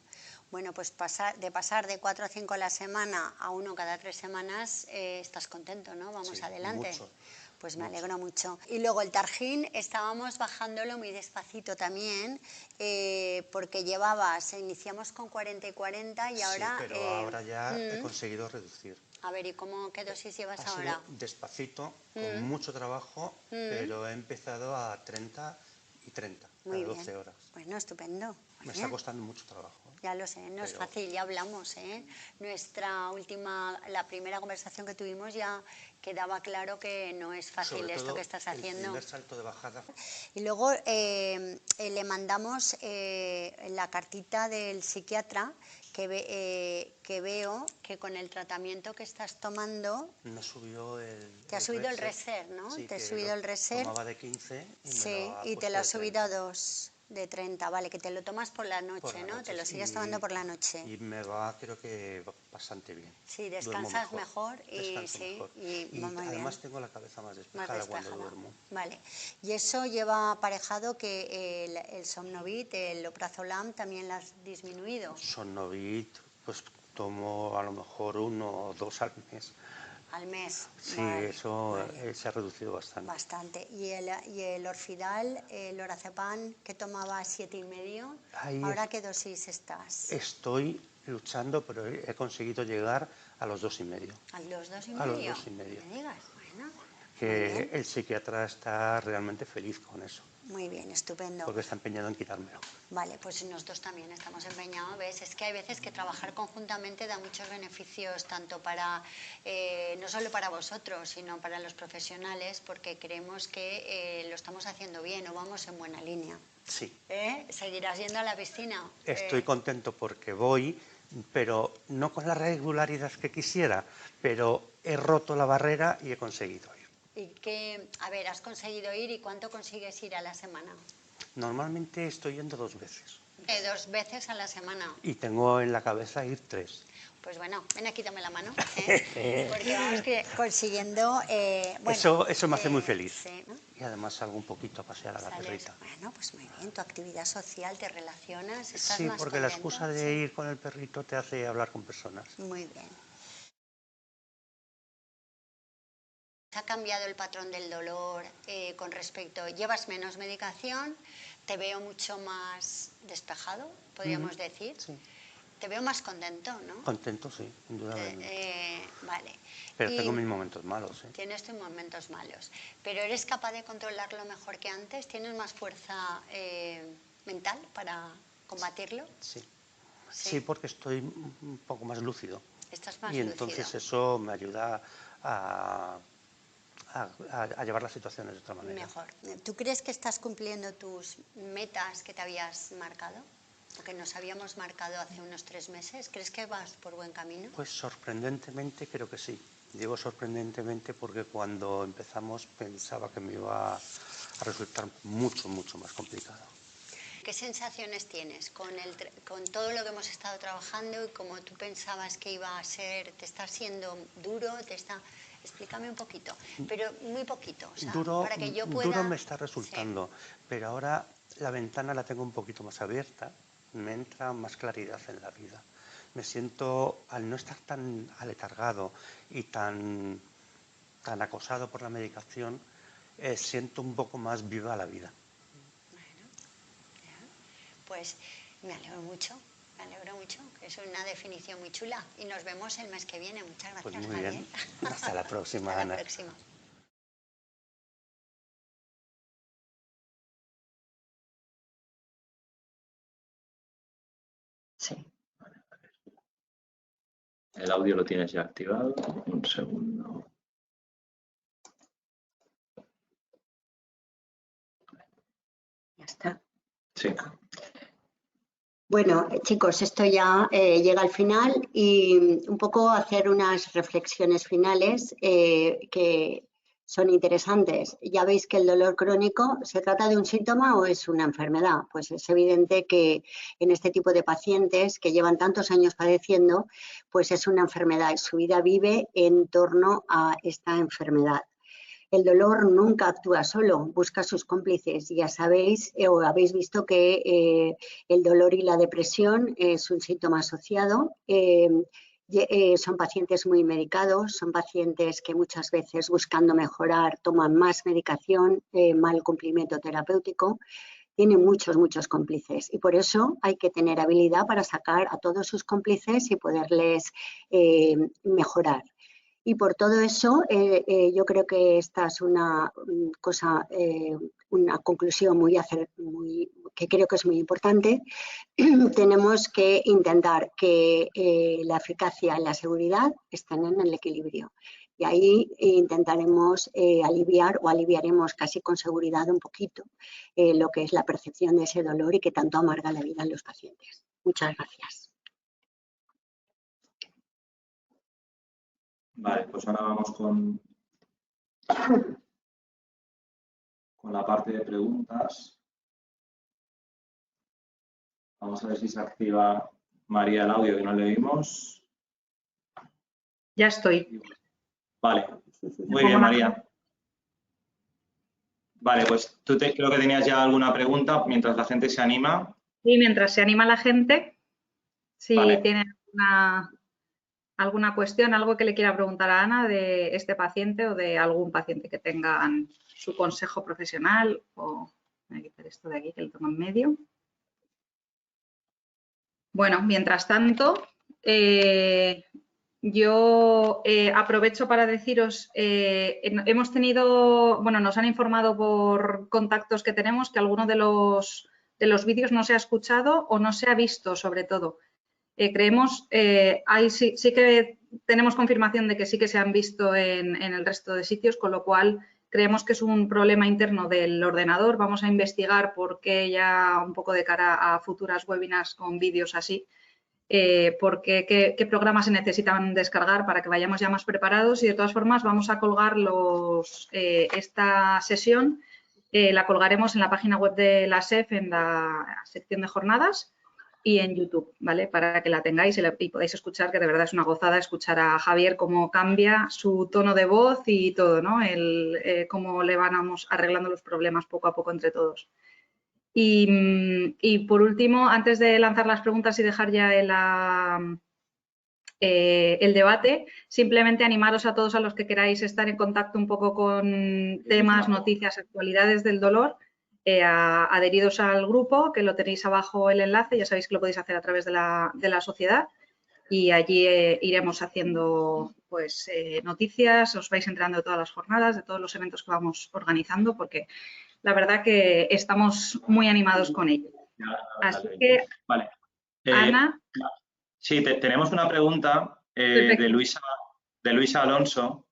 Bueno, pues pasar de 4 o 5 a la semana a 1 cada 3 semanas, estás contento, ¿no? Vamos, sí, adelante. Mucho. Pues me alegro mucho. Y luego el Targin estábamos bajándolo muy despacito también, porque iniciamos con 40 y 40 y ahora... Sí, pero ahora ya he conseguido reducir. A ver, ¿y qué dosis llevas ahora? Despacito, con mucho trabajo, pero he empezado a 30 y 30, muy cada bien. 12 horas. Bueno, estupendo. Me está costando mucho trabajo. Ya lo sé, no es fácil, ya hablamos, ¿eh? La primera conversación que tuvimos ya quedaba claro que no es fácil. Sobre esto que estás haciendo. El primer salto de bajada. Y luego le mandamos la cartita del psiquiatra que veo que con el tratamiento que estás tomando... No subió Te ha subido el Reser, ¿no? Sí, te ha subido el Reser. Tomaba de 15 y sí, y te lo ha subido a 2. De 30, vale, que te lo tomas por la noche, ¿no? Te lo sigues tomando por la noche. Y me va, creo que bastante bien. Sí, descansas mejor y sí. Mejor. Y además tengo la cabeza más despejada cuando duermo. Vale. Y eso lleva aparejado que el Somnovit, el Oprazolam, también lo has disminuido. Somnovit, pues tomo a lo mejor 1 o 2 al mes. Al mes. Sí, vale, eso vale. Se ha reducido bastante. Bastante. ¿Y el Orfidal, el Lorazepam, que tomaba 7,5? ¿Ahora qué dosis estás? Estoy luchando, pero he conseguido llegar a los 2,5. ¿A los 2,5? A los 2,5. ¿Me digas? Bueno. Que el psiquiatra está realmente feliz con eso. Muy bien, estupendo. porque está empeñado en quitármelo. Vale, pues nosotros también estamos empeñados, ¿ves? Es que hay veces que trabajar conjuntamente da muchos beneficios, tanto para, no solo para vosotros, sino para los profesionales, porque creemos que lo estamos haciendo bien o vamos en buena línea. Sí. ¿Seguirás yendo a la piscina? Estoy contento porque voy, pero no con la regularidad que quisiera, pero he roto la barrera y he conseguido ir. Y que, a ver, has conseguido ir, ¿y cuánto consigues ir a la semana? Normalmente estoy yendo 2 veces. 2 veces a la semana. Y tengo en la cabeza ir 3. Pues bueno, ven aquí, dame la mano, porque vamos consiguiendo... bueno, eso me hace muy feliz. Sí, ¿no? Y además salgo un poquito a pasear a la perrita. Bueno, pues muy bien, tu actividad social, te relacionas, estás sí, más porque contento, la excusa de ir con el perrito te hace hablar con personas. Muy bien. ¿Ha cambiado el patrón del dolor con respecto? ¿Llevas menos medicación? ¿Te veo mucho más despejado, podríamos decir? Sí. Te veo más contento, ¿no? Contento, sí, indudablemente. Vale. Pero tengo mis momentos malos. Tienes tus momentos malos. ¿Pero eres capaz de controlarlo mejor que antes? ¿Tienes más fuerza mental para combatirlo? Sí. Sí, porque estoy un poco más lúcido. Estás más y lúcido. Entonces eso me ayuda a llevar las situaciones de otra manera. Mejor. ¿Tú crees que estás cumpliendo tus metas que te habías marcado? ¿O que nos habíamos marcado hace unos 3 meses? ¿Crees que vas por buen camino? Pues sorprendentemente creo que sí. Digo sorprendentemente porque cuando empezamos pensaba que me iba a resultar mucho, mucho más complicado. ¿Qué sensaciones tienes con todo lo que hemos estado trabajando y como tú pensabas que iba a ser? ¿Te está siendo duro? Explícame un poquito, pero muy poquito, o sea, para que yo pueda... Duro me está resultando, pero ahora la ventana la tengo un poquito más abierta, me entra más claridad en la vida. Me siento, al no estar tan aletargado y tan acosado por la medicación, siento un poco más viva la vida. Bueno, pues me alegro mucho. Me alegro mucho, es una definición muy chula. Y nos vemos el mes que viene. Muchas gracias, Pues muy bien. Javier. Hasta la próxima, Hasta Ana. la próxima. Sí. El audio lo tienes ya activado. Un segundo. Ya está. Sí. Bueno, chicos, esto ya llega al final y un poco hacer unas reflexiones finales que son interesantes. Ya veis que el dolor crónico, ¿se trata de un síntoma o es una enfermedad? Pues es evidente que en este tipo de pacientes que llevan tantos años padeciendo, pues es una enfermedad y su vida vive en torno a esta enfermedad. El dolor nunca actúa solo, busca sus cómplices. Ya sabéis o habéis visto que el dolor y la depresión es un síntoma asociado. Son pacientes muy medicados, son pacientes que muchas veces buscando mejorar toman más medicación, mal cumplimiento terapéutico. Tienen muchos cómplices y por eso hay que tener habilidad para sacar a todos sus cómplices y poderles mejorar. Y por todo eso, yo creo que esta es una cosa, una conclusión que creo que es muy importante. Tenemos que intentar que la eficacia y la seguridad estén en el equilibrio. Y ahí intentaremos aliviar o aliviaremos casi con seguridad un poquito lo que es la percepción de ese dolor y que tanto amarga la vida en los pacientes. Muchas gracias. Vale, pues ahora vamos con la parte de preguntas. Vamos a ver si se activa María el audio, que no le vimos. Ya estoy. Vale, muy bien, María. Vale, pues tú creo que tenías ya alguna pregunta mientras la gente se anima. Sí, mientras se anima la gente, si Vale. tiene alguna cuestión, algo que le quiera preguntar a Ana de este paciente o de algún paciente que tengan su consejo profesional, o voy a quitar esto de aquí que lo tengo en medio. Bueno, mientras tanto, yo aprovecho para deciros, hemos tenido, bueno, nos han informado por contactos que tenemos que alguno de los vídeos no se ha escuchado o no se ha visto, sobre todo. Creemos, sí que tenemos confirmación de que sí que se han visto en el resto de sitios, con lo cual creemos que es un problema interno del ordenador. Vamos a investigar por qué, ya un poco de cara a futuras webinars con vídeos así, qué programas se necesitan descargar para que vayamos ya más preparados, y de todas formas vamos a colgar esta sesión, la colgaremos en la página web de la SEF en la sección de jornadas y en YouTube, ¿vale? Para que la tengáis y podáis escuchar, que de verdad es una gozada escuchar a Javier cómo cambia su tono de voz y todo, ¿no? Cómo le vamos arreglando los problemas poco a poco entre todos. Y por último, antes de lanzar las preguntas y dejar ya el debate, simplemente animaros a todos a los que queráis estar en contacto un poco con temas, noticias, actualidades del dolor, adheridos al grupo, que lo tenéis abajo el enlace, ya sabéis que lo podéis hacer a través de la sociedad, y allí iremos haciendo pues noticias, os vais enterando de todas las jornadas, de todos los eventos que vamos organizando, porque la verdad que estamos muy animados con ello. Así que, vale. Ana. Sí, tenemos una pregunta de Luisa Alonso,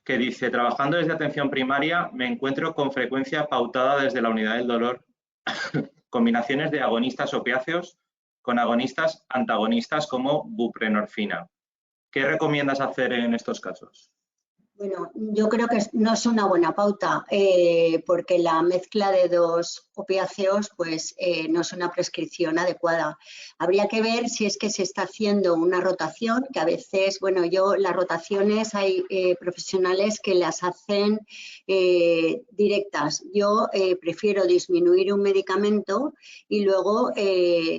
que dice: trabajando desde atención primaria, me encuentro con frecuencia pautada desde la unidad del dolor combinaciones de agonistas opiáceos con agonistas antagonistas como buprenorfina. ¿Qué recomiendas hacer en estos casos? Bueno, yo creo que no es una buena pauta, porque la mezcla de dos opiáceos pues, no es una prescripción adecuada. Habría que ver si es que se está haciendo una rotación, que a veces, bueno, las rotaciones hay profesionales que las hacen directas. Yo prefiero disminuir un medicamento y luego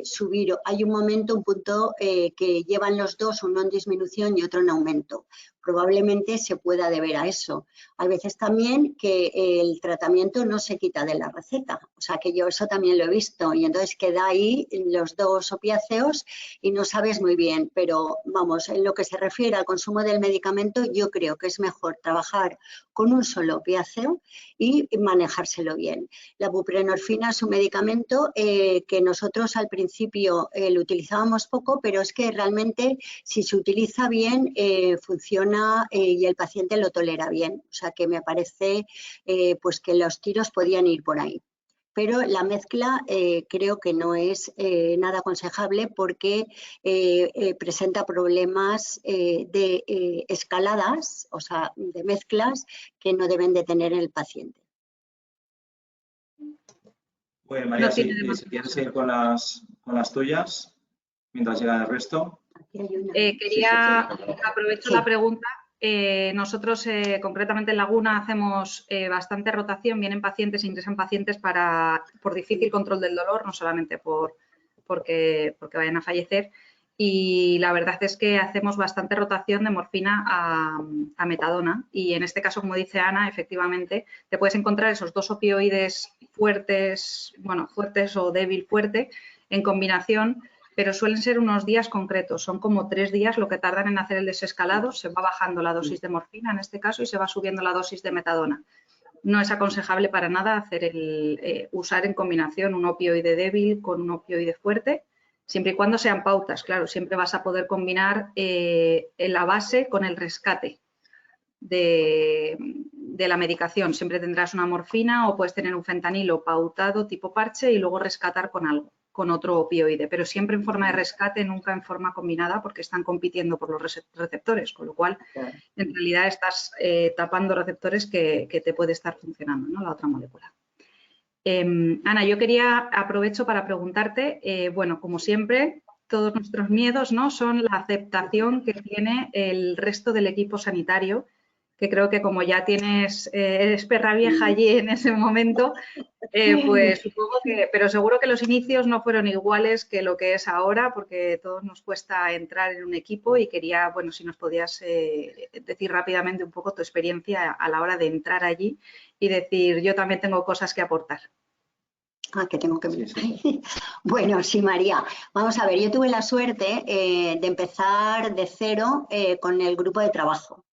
subir. Hay un punto que llevan los dos, uno en disminución y otro en aumento. Probablemente se pueda deber a eso. Hay veces también que el tratamiento no se quita de la receta, o sea que yo eso también lo he visto, y entonces queda ahí los dos opiáceos y no sabes muy bien, pero vamos, en lo que se refiere al consumo del medicamento, yo creo que es mejor trabajar con un solo opiáceo y manejárselo bien. La buprenorfina es un medicamento que nosotros al principio lo utilizábamos poco, pero es que realmente si se utiliza bien funciona y el paciente lo tolera bien. O sea que me parece pues que los tiros podían ir por ahí. Pero la mezcla creo que no es nada aconsejable porque presenta problemas de escaladas, o sea, de mezclas que no deben de tener el paciente. Pues María, si quieres seguir con las tuyas, mientras llega el resto. Aprovecho la pregunta. Nosotros, concretamente en Laguna, hacemos bastante rotación. Vienen pacientes, ingresan pacientes por difícil control del dolor, no solamente porque vayan a fallecer. Y la verdad es que hacemos bastante rotación de morfina a metadona. Y en este caso, como dice Ana, efectivamente, te puedes encontrar esos dos opioides fuertes, bueno, fuertes o débil fuerte, en combinación, pero suelen ser unos días concretos, son como 3 días lo que tardan en hacer el desescalado, se va bajando la dosis de morfina en este caso y se va subiendo la dosis de metadona. No es aconsejable para nada usar en combinación un opioide débil con un opioide fuerte, siempre y cuando sean pautas, claro, siempre vas a poder combinar la base con el rescate de la medicación. Siempre tendrás una morfina o puedes tener un fentanilo pautado tipo parche y luego rescatar con algo, con otro opioide, pero siempre en forma de rescate, nunca en forma combinada porque están compitiendo por los receptores, con lo cual en realidad estás tapando receptores que te puede estar funcionando, ¿no? La otra molécula. Ana, yo aprovecho para preguntarte, bueno, como siempre, todos nuestros miedos, ¿no?, son la aceptación que tiene el resto del equipo sanitario, que creo que como ya eres perra vieja allí en ese momento, pues supongo que, pero seguro que los inicios no fueron iguales que lo que es ahora, porque a todos nos cuesta entrar en un equipo y quería, bueno, si nos podías decir rápidamente un poco tu experiencia a la hora de entrar allí y decir, yo también tengo cosas que aportar. Ah, que tengo que mirar. Sí. Bueno, sí, María. Vamos a ver, yo tuve la suerte de empezar de cero con el grupo de trabajo.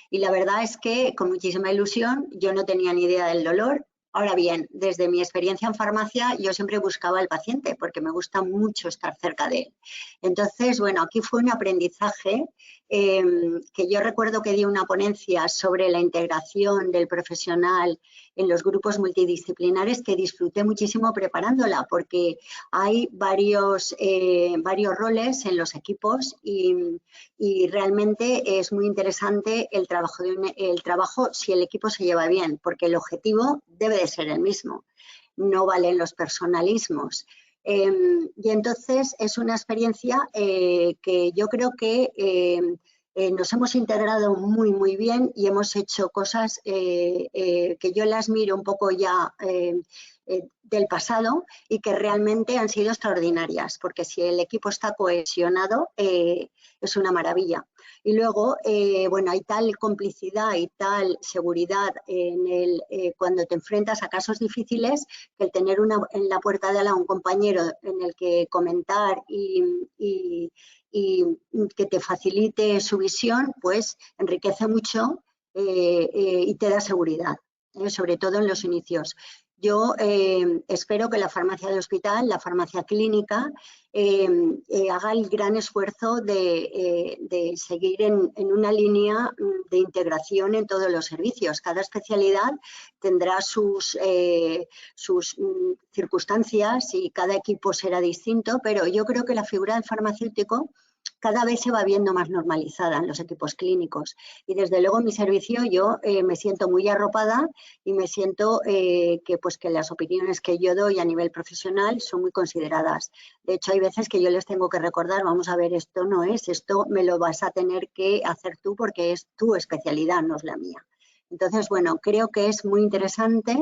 Y la verdad es que con muchísima ilusión, yo no tenía ni idea del dolor. Ahora bien, desde mi experiencia en farmacia, yo siempre buscaba al paciente porque me gusta mucho estar cerca de él. Entonces, bueno, aquí fue un aprendizaje que yo recuerdo que di una ponencia sobre la integración del profesional en los grupos multidisciplinares que disfruté muchísimo preparándola porque hay varios roles en los equipos y realmente es muy interesante el trabajo si el equipo se lleva bien, porque el objetivo debe de ser el mismo, no valen los personalismos. Y entonces es una experiencia que yo creo que nos hemos integrado muy, muy bien y hemos hecho cosas que yo las miro un poco ya del pasado y que realmente han sido extraordinarias, porque si el equipo está cohesionado, es una maravilla. Y luego, bueno, hay tal complicidad y tal seguridad cuando te enfrentas a casos difíciles que el tener en la puerta de al lado un compañero en el que comentar y que te facilite su visión, pues enriquece mucho y te da seguridad, sobre todo en los inicios. Yo espero que la farmacia de hospital, la farmacia clínica, haga el gran esfuerzo de seguir en una línea de integración en todos los servicios. Cada especialidad tendrá sus circunstancias y cada equipo será distinto, pero yo creo que la figura del farmacéutico cada vez se va viendo más normalizada en los equipos clínicos. Y desde luego en mi servicio yo me siento muy arropada y me siento que las opiniones que yo doy a nivel profesional son muy consideradas. De hecho, hay veces que yo les tengo que recordar, vamos a ver, esto no es, esto me lo vas a tener que hacer tú porque es tu especialidad, no es la mía. Entonces, bueno, creo que es muy interesante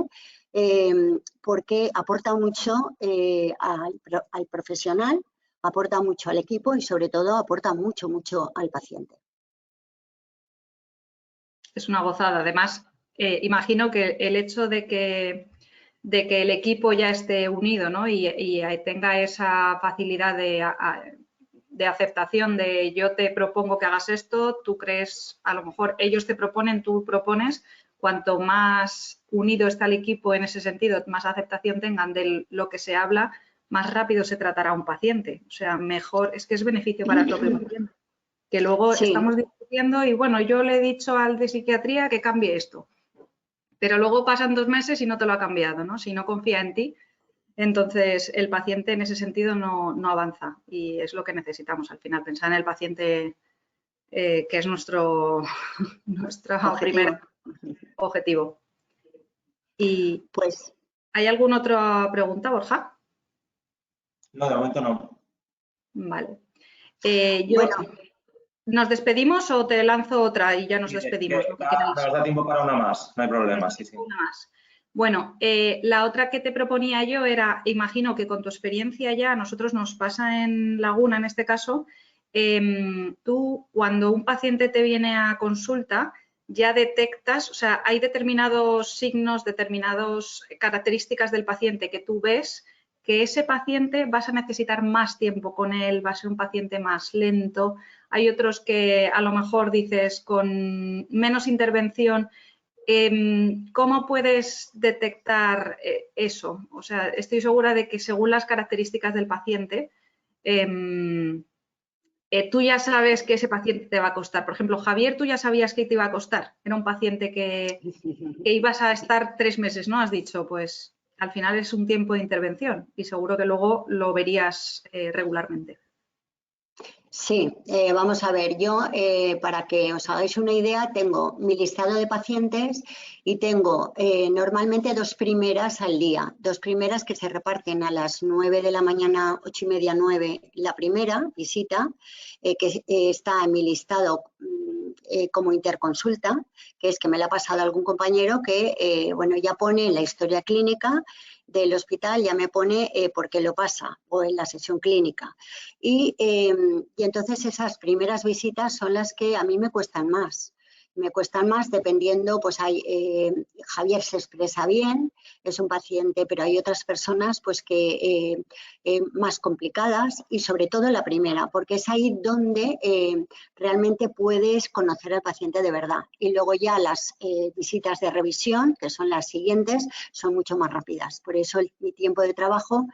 porque aporta mucho al profesional, aporta mucho al equipo y sobre todo aporta mucho, mucho al paciente. Es una gozada. Además, imagino que el hecho de que el equipo ya esté unido, ¿no? y tenga esa facilidad de aceptación de yo te propongo que hagas esto, tú crees, a lo mejor ellos te proponen, tú propones, cuanto más unido está el equipo en ese sentido, más aceptación tengan de lo que se habla, más rápido se tratará a un paciente. O sea, mejor, es que es beneficio para el propio paciente. Que luego Sí. estamos discutiendo y bueno, yo le he dicho al de psiquiatría que cambie esto. Pero luego pasan 2 meses y no te lo ha cambiado, ¿no? Si no confía en ti, entonces el paciente en ese sentido no avanza y es lo que necesitamos al final, pensar en el paciente que es nuestro primer objetivo. Y pues, ¿hay alguna otra pregunta, Borja? No, de momento no. Vale. bueno, ¿Nos despedimos o te lanzo otra y ya nos despedimos? Lo que queráis. Nos da tiempo para una más, no hay problema. Sí, sí. Una más. Bueno, la otra que te proponía yo era, imagino que con tu experiencia ya, a nosotros nos pasa en Laguna en este caso, tú cuando un paciente te viene a consulta ya detectas, o sea, hay determinados signos, determinadas características del paciente que tú ves que ese paciente vas a necesitar más tiempo con él, va a ser un paciente más lento. Hay otros que a lo mejor dices con menos intervención. ¿Cómo puedes detectar eso? O sea, estoy segura de que según las características del paciente, tú ya sabes que ese paciente te va a costar. Por ejemplo, Javier, tú ya sabías que te iba a costar. Era un paciente que ibas a estar 3 meses, ¿no? Has dicho, pues al final es un tiempo de intervención y seguro que luego lo verías regularmente. sí, vamos a ver, yo para que os hagáis una idea, tengo mi listado de pacientes y tengo normalmente 2 primeras al día, 2 primeras que se reparten a las 9 de la mañana, 8:30, 9, la primera visita, que está en mi listado como interconsulta, que es que me la ha pasado algún compañero que, bueno, ya pone en la historia clínica del hospital, ya me pone por qué lo pasa o en la sesión clínica. Y entonces esas primeras visitas son las que a mí me cuestan más. me cuestan más dependiendo, pues Javier se expresa bien, es un paciente, pero hay otras personas pues que más complicadas y sobre todo la primera, porque es ahí donde realmente puedes conocer al paciente de verdad. Y luego ya las visitas de revisión, que son las siguientes, son mucho más rápidas. Por eso mi tiempo de trabajo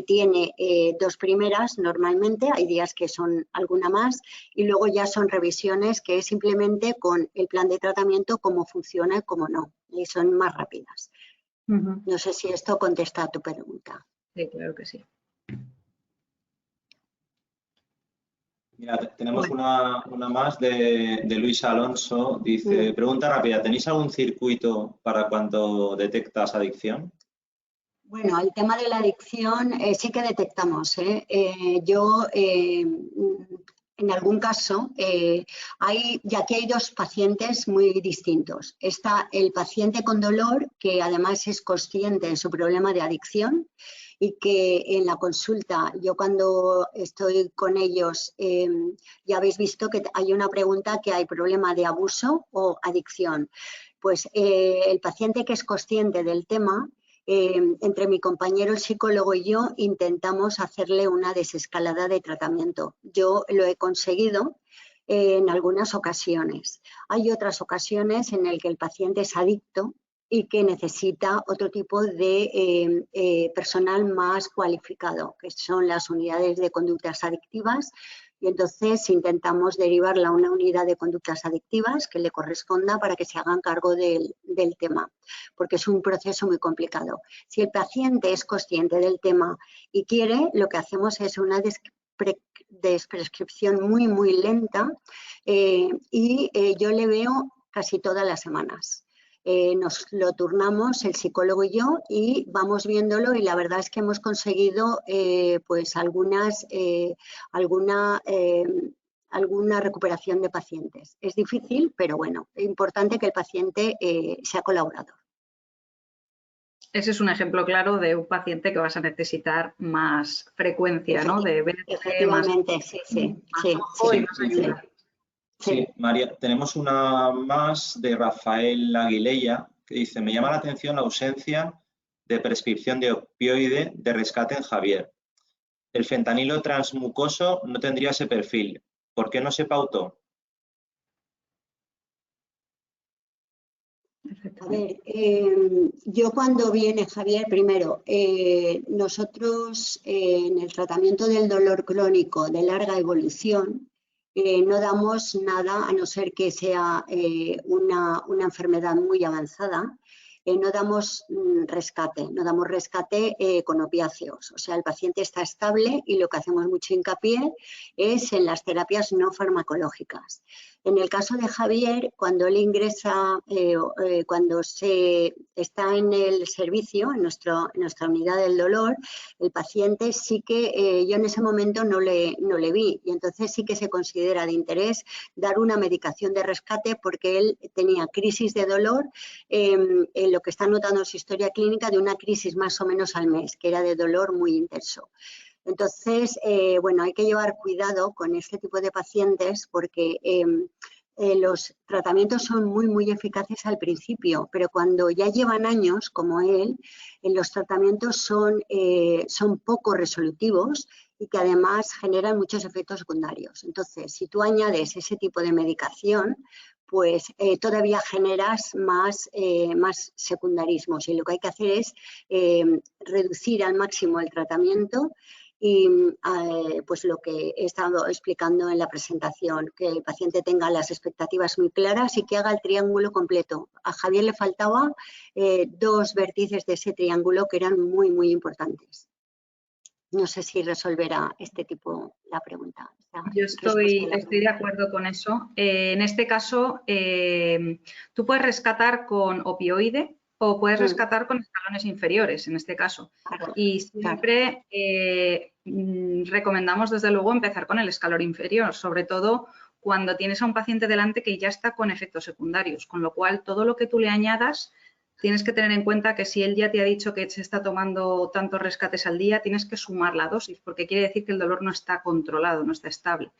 tiene 2 primeras normalmente, hay días que son alguna más, y luego ya son revisiones que es simplemente con el plan de tratamiento, cómo funciona y cómo no, y son más rápidas. No sé si esto contesta a tu pregunta. Sí, claro que sí. Mira, tenemos una más de Luisa Alonso. Dice, pregunta rápida, ¿tenéis algún circuito para cuando detectas adicción? Bueno, el tema de la adicción sí que detectamos. En algún caso, ya que hay 2 pacientes muy distintos. Está el paciente con dolor, que además es consciente de su problema de adicción y que en la consulta, yo cuando estoy con ellos, ya habéis visto que hay una pregunta que hay problema de abuso o adicción. Pues el paciente que es consciente del tema, entre mi compañero el psicólogo y yo intentamos hacerle una desescalada de tratamiento. Yo lo he conseguido en algunas ocasiones. Hay otras ocasiones en las que el paciente es adicto y que necesita otro tipo de personal más cualificado, que son las unidades de conductas adictivas. Y entonces intentamos derivarla a una unidad de conductas adictivas que le corresponda para que se hagan cargo del tema, porque es un proceso muy complicado. Si el paciente es consciente del tema y quiere, lo que hacemos es una desprescripción muy, muy lenta y yo le veo casi todas las semanas. Nos lo turnamos el psicólogo y yo y vamos viéndolo, y la verdad es que hemos conseguido pues alguna recuperación de pacientes. Es difícil, pero bueno, es importante que el paciente sea colaborador. Ese es un ejemplo claro de un paciente que vas a necesitar más frecuencia, ¿no? De efectivamente, más ojo y más ayuda. Sí, María, tenemos una más de Rafael Aguilella que dice, me llama la atención la ausencia de prescripción de opioide de rescate en Javier. El fentanilo transmucoso no tendría ese perfil. ¿Por qué no se pautó? A ver, yo cuando viene Javier, primero, nosotros en el tratamiento del dolor crónico de larga evolución no damos nada a no ser que sea una enfermedad muy avanzada. No damos rescate con opiáceos. O sea, el paciente está estable y lo que hacemos mucho hincapié es en las terapias no farmacológicas. En el caso de Javier, cuando él ingresa, cuando se está en el servicio, en nuestra unidad del dolor, el paciente sí que yo en ese momento no le vi, y entonces sí que se considera de interés dar una medicación de rescate porque él tenía crisis de dolor, lo que está notando en su historia clínica de una crisis más o menos al mes, que era de dolor muy intenso. Entonces, bueno, hay que llevar cuidado con este tipo de pacientes porque los tratamientos son muy, muy eficaces al principio, pero cuando ya llevan años, como él, los tratamientos son poco resolutivos y que además generan muchos efectos secundarios. Entonces, si tú añades ese tipo de medicación, pues todavía generas más secundarismos, y lo que hay que hacer es reducir al máximo el tratamiento. Y pues lo que he estado explicando en la presentación, que el paciente tenga las expectativas muy claras y que haga el triángulo completo. A Javier le faltaba 2 vértices de ese triángulo que eran muy, muy importantes. No sé si resolverá este tipo la pregunta. Yo estoy de acuerdo con eso. En este caso, tú puedes rescatar con opioide o puedes rescatar con escalones inferiores, en este caso. Claro, y siempre recomendamos, desde luego, empezar con el escalón inferior, sobre todo cuando tienes a un paciente delante que ya está con efectos secundarios, con lo cual todo lo que tú le añadas tienes que tener en cuenta que si él ya te ha dicho que se está tomando tantos rescates al día, tienes que sumar la dosis, porque quiere decir que el dolor no está controlado, no está estable.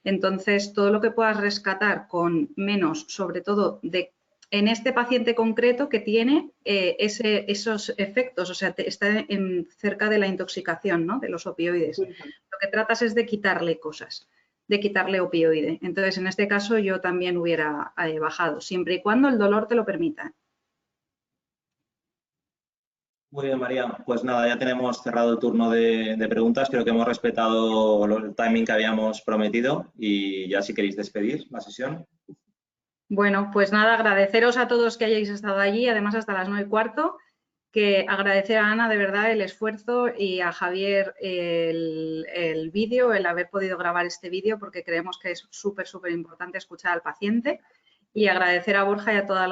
Entonces, todo lo que puedas rescatar con menos, sobre todo en este paciente concreto que tiene esos efectos, o sea, está cerca de la intoxicación, ¿no?, de los opioides. Lo que tratas es de quitarle cosas, de quitarle opioide. Entonces, en este caso yo también hubiera bajado, siempre y cuando el dolor te lo permita. Muy bien, María. Pues nada, ya tenemos cerrado el turno de preguntas. Creo que hemos respetado el timing que habíamos prometido y ya si queréis despedir la sesión. Bueno, pues nada, agradeceros a todos que hayáis estado allí, además hasta las 9:15, que agradecer a Ana de verdad el esfuerzo y a Javier el vídeo, el haber podido grabar este vídeo, porque creemos que es súper importante escuchar al paciente, y agradecer a Borja y a toda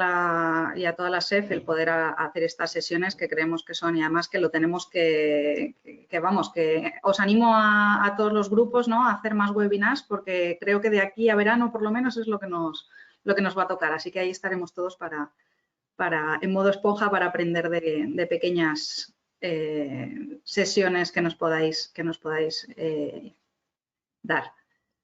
la SEF el poder hacer estas sesiones que creemos que son, y además que lo tenemos que os animo a todos los grupos, ¿no?, a hacer más webinars, porque creo que de aquí a verano por lo menos es lo que nos va a tocar, así que ahí estaremos todos en modo esponja para aprender de pequeñas sesiones que nos podáis dar.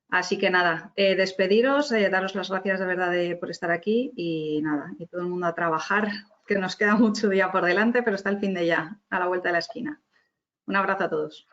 Así que nada, despediros, daros las gracias de verdad por estar aquí y nada, y todo el mundo a trabajar, que nos queda mucho día por delante, pero está el fin de ya, a la vuelta de la esquina. Un abrazo a todos.